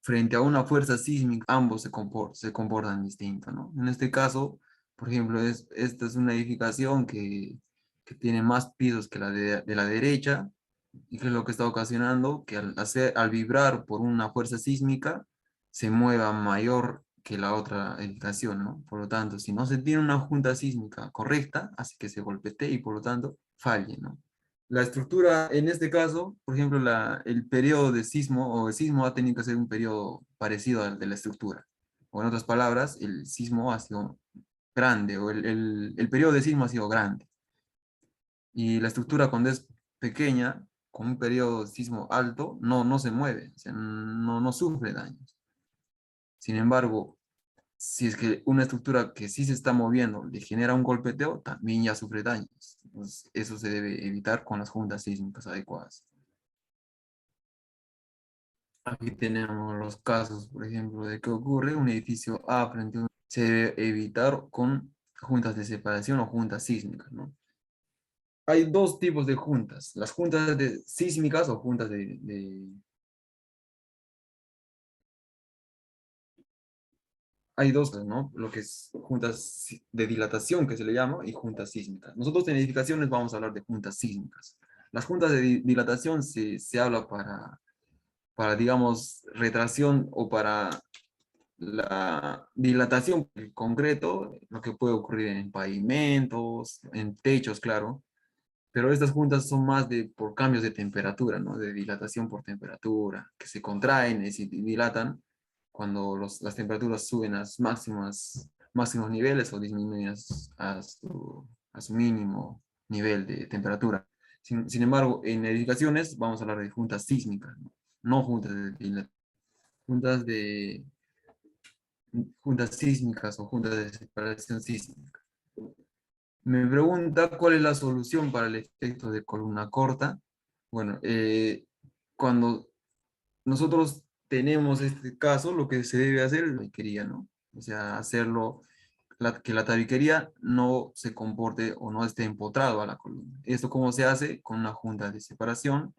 frente a una fuerza sísmica, ambos se comportan distinto, ¿no? En este caso, por ejemplo, esta es una edificación que tiene más pisos que la de la derecha, y que es lo que está ocasionando que al vibrar por una fuerza sísmica se mueva mayor que la otra edificación, ¿no? Por lo tanto, si no se tiene una junta sísmica correcta, hace que se golpetee y por lo tanto falle, ¿no? La estructura, en este caso, por ejemplo, el periodo de sismo o el sismo ha tenido que ser un periodo parecido al de la estructura. O en otras palabras, el sismo ha sido grande o el periodo de sismo ha sido grande. Y la estructura cuando es pequeña, con un periodo de sismo alto, no se mueve, o sea, no sufre daños. Sin embargo, si es que una estructura que sí se está moviendo le genera un golpeteo, también ya sufre daños. Entonces, eso se debe evitar con las juntas sísmicas adecuadas. Aquí tenemos los casos, por ejemplo, de que ocurre un edificio A frente a un... Se debe evitar con juntas de separación o juntas sísmicas, ¿no? Hay dos tipos de juntas, las juntas sísmicas o juntas hay dos, ¿no? Lo que es juntas de dilatación, que se le llama, y juntas sísmicas. Nosotros en edificaciones vamos a hablar de juntas sísmicas. Las juntas de dilatación se habla para, digamos, retracción o para la dilatación en concreto, lo que puede ocurrir en pavimentos, en techos, claro, pero estas juntas son más por cambios de temperatura, ¿no? De dilatación por temperatura, que se contraen y se dilatan cuando las temperaturas suben a sus máximos niveles o disminuyen a su mínimo nivel de temperatura. Sin embargo, en edificaciones vamos a hablar de juntas sísmicas, ¿no? No juntas juntas de juntas sísmicas o juntas de separación sísmica. Me pregunta cuál es la solución para el efecto de columna corta. Bueno, cuando nosotros tenemos este caso, lo que se debe hacer es la tabiquería, ¿no? O sea, hacerlo, que la tabiquería no se comporte o no esté empotrado a la columna. ¿Esto cómo se hace? Con una junta de separación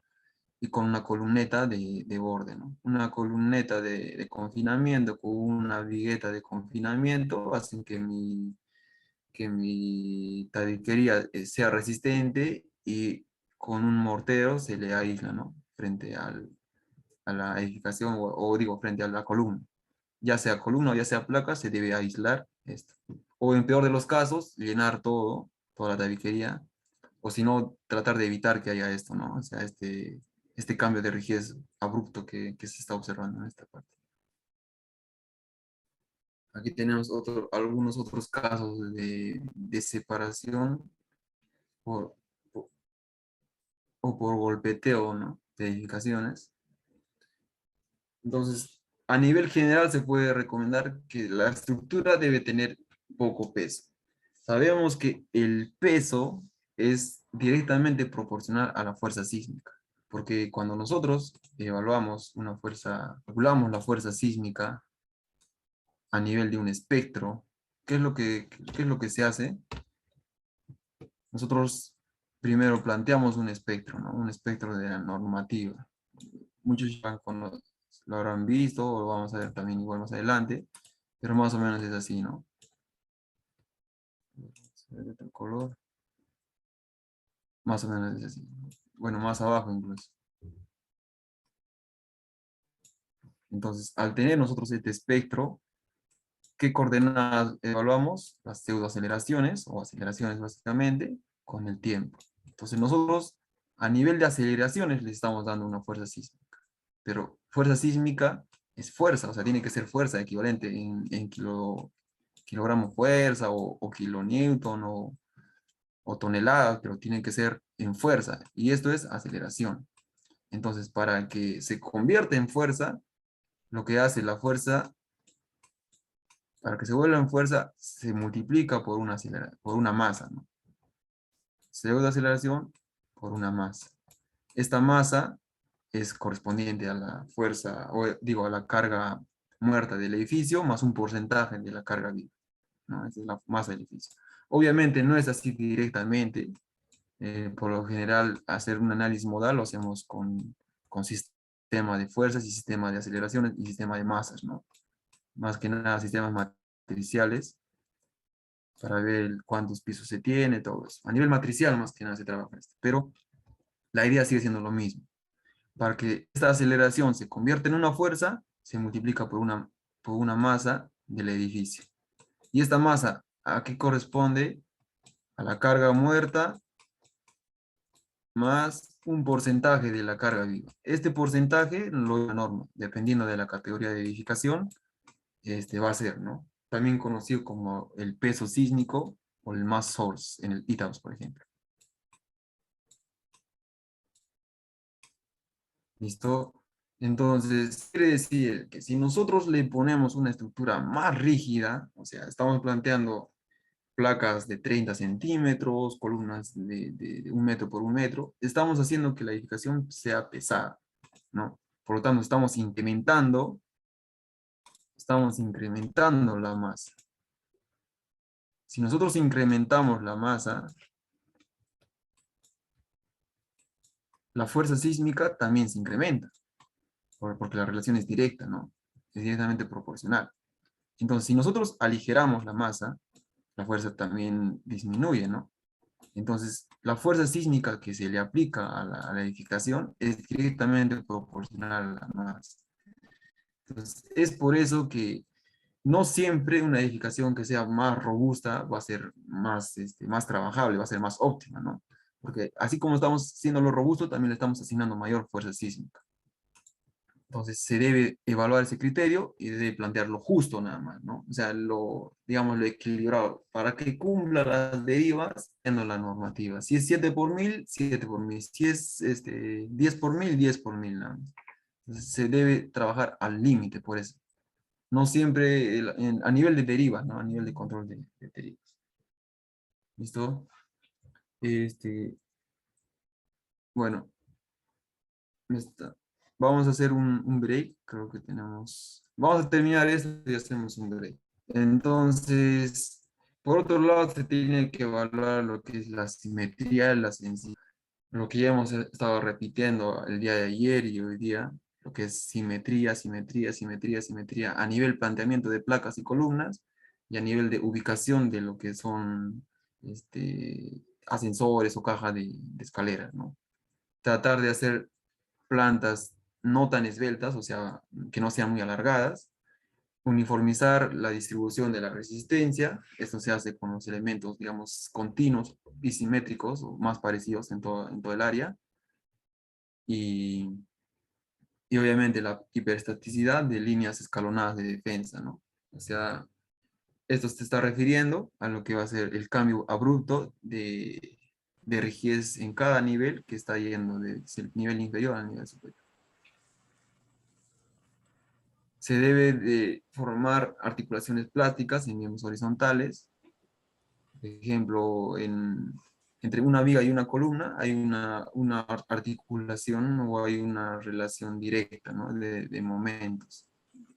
y con una columneta de borde, ¿no? Una columneta de confinamiento con una vigueta de confinamiento hacen que mi tabiquería sea resistente y con un mortero se le aísla, ¿no? Frente a la edificación o digo, frente a la columna. Ya sea columna o ya sea placa, se debe aislar esto. O en peor de los casos, llenar toda la tabiquería, o si no, tratar de evitar que haya esto, ¿no? O sea, este cambio de rigidez abrupto que se está observando en esta parte. Aquí tenemos algunos otros casos de separación por, por- o por golpeteo, ¿no? De edificaciones. Entonces, a nivel general se puede recomendar que la estructura debe tener poco peso. Sabemos que el peso es directamente proporcional a la fuerza sísmica, porque cuando nosotros calculamos la fuerza sísmica a nivel de un espectro, ¿qué es lo que se hace? Nosotros primero planteamos un espectro, ¿no? Un espectro de la normativa. Muchos ya lo habrán visto o lo vamos a ver también igual más adelante, pero más o menos es así, ¿no? Vamos a ver de otro color. Más o menos es así. Bueno, más abajo incluso. Entonces, al tener nosotros este espectro, ¿qué coordenadas evaluamos? Las pseudoaceleraciones, o aceleraciones básicamente, con el tiempo. Entonces, nosotros a nivel de aceleraciones le estamos dando una fuerza sísmica. Pero fuerza sísmica es fuerza, o sea, tiene que ser fuerza equivalente en kilogramo fuerza o kilonewton o toneladas, pero tiene que ser en fuerza. Y esto es aceleración. Entonces, para que se convierta en fuerza, lo que hace la fuerza, para que se vuelva en fuerza, se multiplica por por una masa, ¿no? Pseudo aceleración por una masa. Esta masa es correspondiente a la fuerza, o digo, a la carga muerta del edificio, más un porcentaje de la carga viva, ¿no? Esa es la masa del edificio. Obviamente no es así directamente. Por lo general, hacer un análisis modal lo hacemos con sistema de fuerzas y sistema de aceleraciones y sistema de masas, ¿no? Más que nada sistemas matriciales para ver cuántos pisos se tiene, todo eso. A nivel matricial más que nada se trabaja esto, pero la idea sigue siendo lo mismo. Para que esta aceleración se convierta en una fuerza, se multiplica por una masa del edificio. Y esta masa, ¿a qué corresponde? A la carga muerta más un porcentaje de la carga viva. Este porcentaje lo norma, dependiendo de la categoría de edificación, va a ser, ¿no? También conocido como el peso sísmico o el mass source en el ITAUS, por ejemplo. ¿Listo? Entonces, quiere decir que si nosotros le ponemos una estructura más rígida, o sea, estamos planteando placas de 30 centímetros, columnas de 1 metro por 1 metro, estamos haciendo que la edificación sea pesada, ¿no? Por lo tanto, estamos incrementando la masa. Si nosotros incrementamos la masa, la fuerza sísmica también se incrementa, porque la relación es directa, ¿no? Es directamente proporcional. Entonces, si nosotros aligeramos la masa, la fuerza también disminuye, ¿no? Entonces, la fuerza sísmica que se le aplica a la edificación es directamente proporcional a la masa. Entonces, es por eso que no siempre una edificación que sea más robusta va a ser más trabajable, va a ser más óptima, ¿no? Porque así como estamos haciendo lo robusto, también le estamos asignando mayor fuerza sísmica. Entonces se debe evaluar ese criterio y debe plantear lo justo nada más, ¿no? O sea, digamos, lo equilibrado, para que cumpla las derivas en la normativa. Si es 7 por 1000, 7 por 1000. Si es 10 por 1000, 10 por 1000 nada más. Entonces se debe trabajar al límite por eso. No siempre a nivel de derivas, ¿no? A nivel de control de derivas. ¿Listo? Este, bueno, vamos a hacer un break. Creo que tenemos... Vamos a terminar esto y hacemos un break. Entonces, por otro lado, se tiene que evaluar lo que es la simetría de la sensibilidad. Lo que ya hemos estado repitiendo el día de ayer y hoy día, lo que es simetría, simetría, simetría, simetría, a nivel planteamiento de placas y columnas y a nivel de ubicación de lo que son ascensores o cajas de escaleras, ¿no? Tratar de hacer plantas no tan esbeltas, o sea, que no sean muy alargadas, uniformizar la distribución de la resistencia. Esto se hace con los elementos, digamos, continuos y simétricos o más parecidos en todo el área. Y, y obviamente la hiperestaticidad de líneas escalonadas de defensa, ¿no? O sea, esto se está refiriendo a lo que va a ser el cambio abrupto de rigidez en cada nivel que está yendo del nivel inferior al nivel superior. Se debe de formar articulaciones plásticas en miembros horizontales. Por ejemplo, entre una viga y una columna hay una articulación o hay una relación directa, ¿no? de momentos.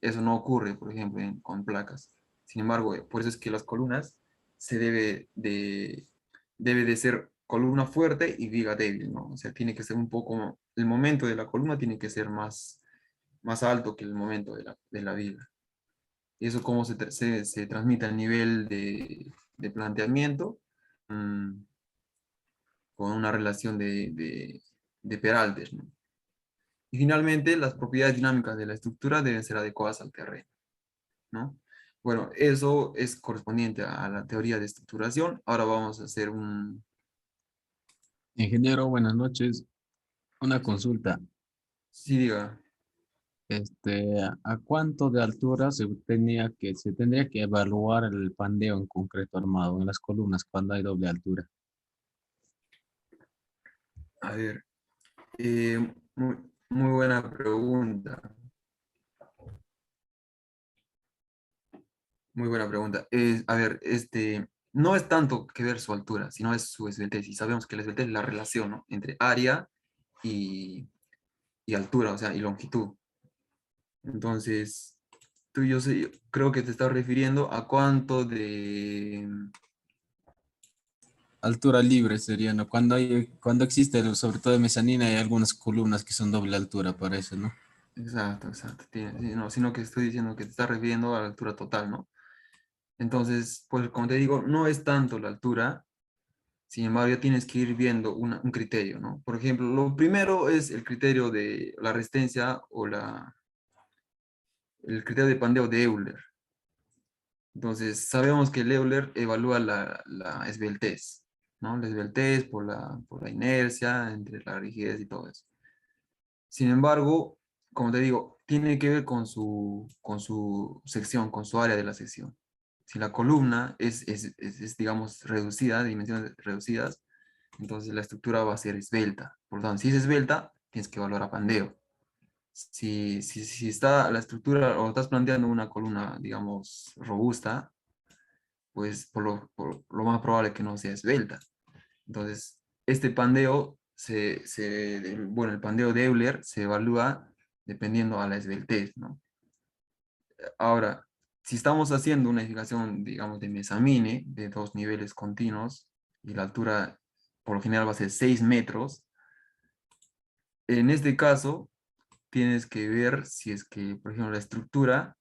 Eso no ocurre, por ejemplo, con placas. Sin embargo, por eso es que las columnas se debe de ser columna fuerte y viga débil, ¿no? O sea, tiene que ser un poco, el momento de la columna tiene que ser más alto que el momento de la viga. Y eso cómo se transmite a nivel de planteamiento. Mm, con una relación de Peraltes, ¿no? Y finalmente, las propiedades dinámicas de la estructura deben ser adecuadas al terreno, ¿no? Bueno, eso es correspondiente a la teoría de estructuración. Ahora vamos a hacer un... Ingeniero, buenas noches. Una Sí, consulta. sí, diga. ¿A cuánto de altura se tendría que evaluar el pandeo en concreto armado en las columnas cuando hay doble altura? A ver, eh, muy, muy buena pregunta. Muy buena pregunta. A ver, no es tanto que ver su altura, sino es su esbeltez. Y sabemos que la esbeltez es la relación, ¿no?, entre área y, y altura, o sea, y longitud. Entonces, yo creo que te estás refiriendo a cuánto de... Altura libre sería, ¿no? Cuando existe, sobre todo de mezanina, hay algunas columnas que son doble altura, parece, ¿no? Exacto, exacto. Sí, no, sino que estoy diciendo que te estás refiriendo a la altura total, ¿no? Entonces, pues como te digo, no es tanto la altura, sin embargo, ya tienes que ir viendo un criterio, ¿no? Por ejemplo, lo primero es el criterio de la resistencia o el criterio de pandeo de Euler. Entonces, sabemos que el Euler evalúa la esbeltez, ¿no? La esbeltez por la inercia, entre la rigidez y todo eso. Sin embargo, como te digo, tiene que ver con su sección, con su área de la sección. Si la columna digamos, reducida, de dimensiones reducidas, entonces la estructura va a ser esbelta. Por lo tanto, si es esbelta, tienes que evaluar a pandeo. Si está la estructura o estás planteando una columna, digamos, robusta, pues por lo más probable que no sea esbelta. Entonces, este pandeo, bueno, el pandeo de Euler se evalúa dependiendo a la esbeltez, ¿no? Ahora, si estamos haciendo una edificación, digamos, de mesamine, de dos niveles continuos, y la altura por lo general va a ser 6 metros, en este caso tienes que ver si es que, por ejemplo, la estructura,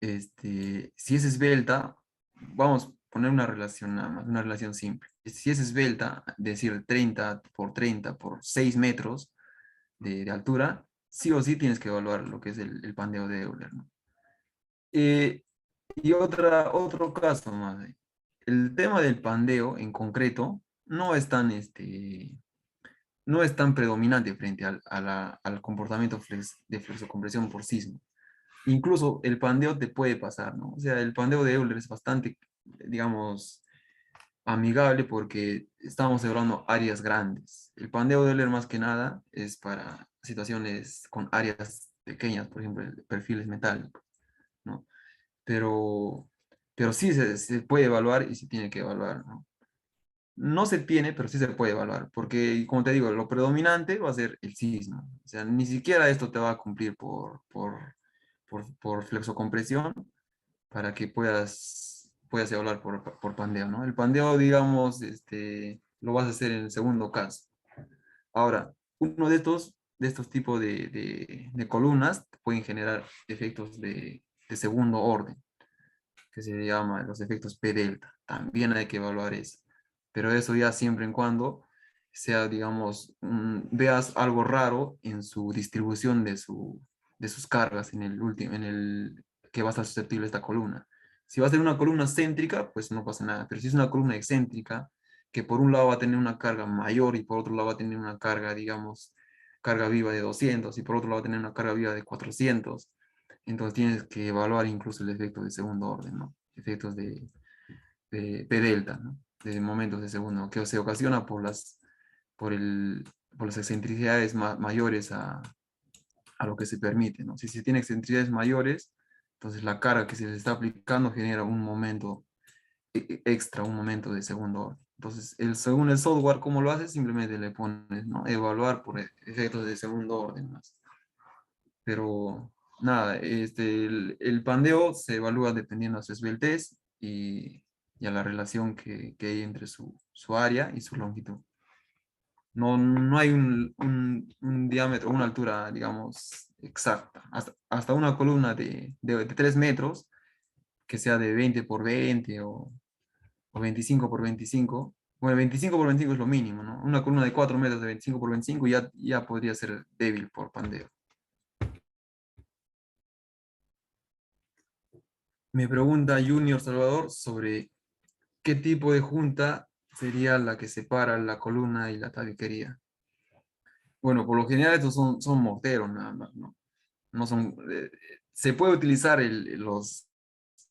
si es esbelta, vamos a poner una relación nada más, una relación simple. Si es esbelta, es decir, 30 por 30 por 6 metros de altura, sí o sí tienes que evaluar lo que es el pandeo de Euler, ¿no? Eh, y otro caso más. El tema del pandeo en concreto no es tan predominante frente al comportamiento de flexocompresión por sismo. Incluso el pandeo te puede pasar, ¿no? O sea, el pandeo de Euler es bastante, digamos, amigable porque estamos evaluando áreas grandes. El pandeo de Euler más que nada es para situaciones con áreas pequeñas, por ejemplo, perfiles metálicos, ¿no? Pero, pero sí se puede evaluar y se tiene que evaluar, ¿no? No se tiene, pero sí se puede evaluar, porque, como te digo, lo predominante va a ser el sismo. O sea, ni siquiera esto te va a cumplir por flexocompresión para que puedas evaluar por pandeo, ¿no? El pandeo, digamos, lo vas a hacer en el segundo caso. Ahora, uno de estos tipos de columnas pueden generar efectos de segundo orden, que se llama los efectos P delta. También hay que evaluar eso. Pero eso ya siempre en cuando sea, digamos, veas algo raro en su distribución de sus cargas en el último, en el que va a estar susceptible esta columna. Si va a ser una columna céntrica, pues no pasa nada. Pero si es una columna excéntrica, que por un lado va a tener una carga mayor y por otro lado va a tener una carga, digamos, carga viva de 200 y por otro lado va a tener una carga viva de 400, entonces tienes que evaluar incluso el efecto de segundo orden, ¿no? Efectos de P delta, ¿no? De momentos de segundo, que se ocasiona por, el, por las excentricidades mayores a lo que se permite, ¿no? Si se tiene excentricidades mayores, entonces la carga que se le está aplicando genera un momento extra, un momento de segundo orden. Entonces, según el software, ¿cómo lo haces? Simplemente le pones, ¿no? Evaluar por efectos de segundo orden más. Pero nada, el pandeo se evalúa dependiendo de su esbeltez y a la relación que hay entre su área y su longitud. No hay un diámetro, una altura, digamos, exacta. Hasta una columna de 3 metros, que sea de 20 por 20 o 25 por 25, Bueno, 25 por 25 es lo mínimo, ¿no? Una columna de 4 metros de 25 por 25 ya podría ser débil por pandeo. Me pregunta Junior Salvador sobre qué tipo de junta sería la que separa la columna y la tabiquería. Bueno, por lo general estos son morteros nada más, ¿no? No son, se puede utilizar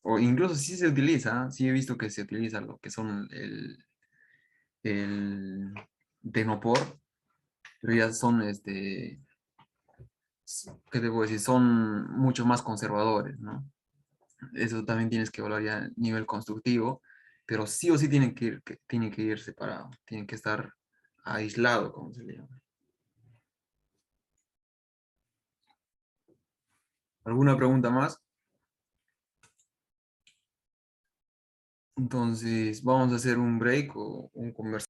o incluso sí se utiliza, ¿ah? Sí he visto que se utiliza lo que son el Tenopor, pero ya son, ¿qué te puedo decir? Son mucho más conservadores, ¿no? Eso también tienes que evaluar ya a nivel constructivo, pero sí o sí tienen que ir separados, tienen que estar aislados, como se le llama. ¿Alguna pregunta más? Entonces, vamos a hacer un break o un conversatorio.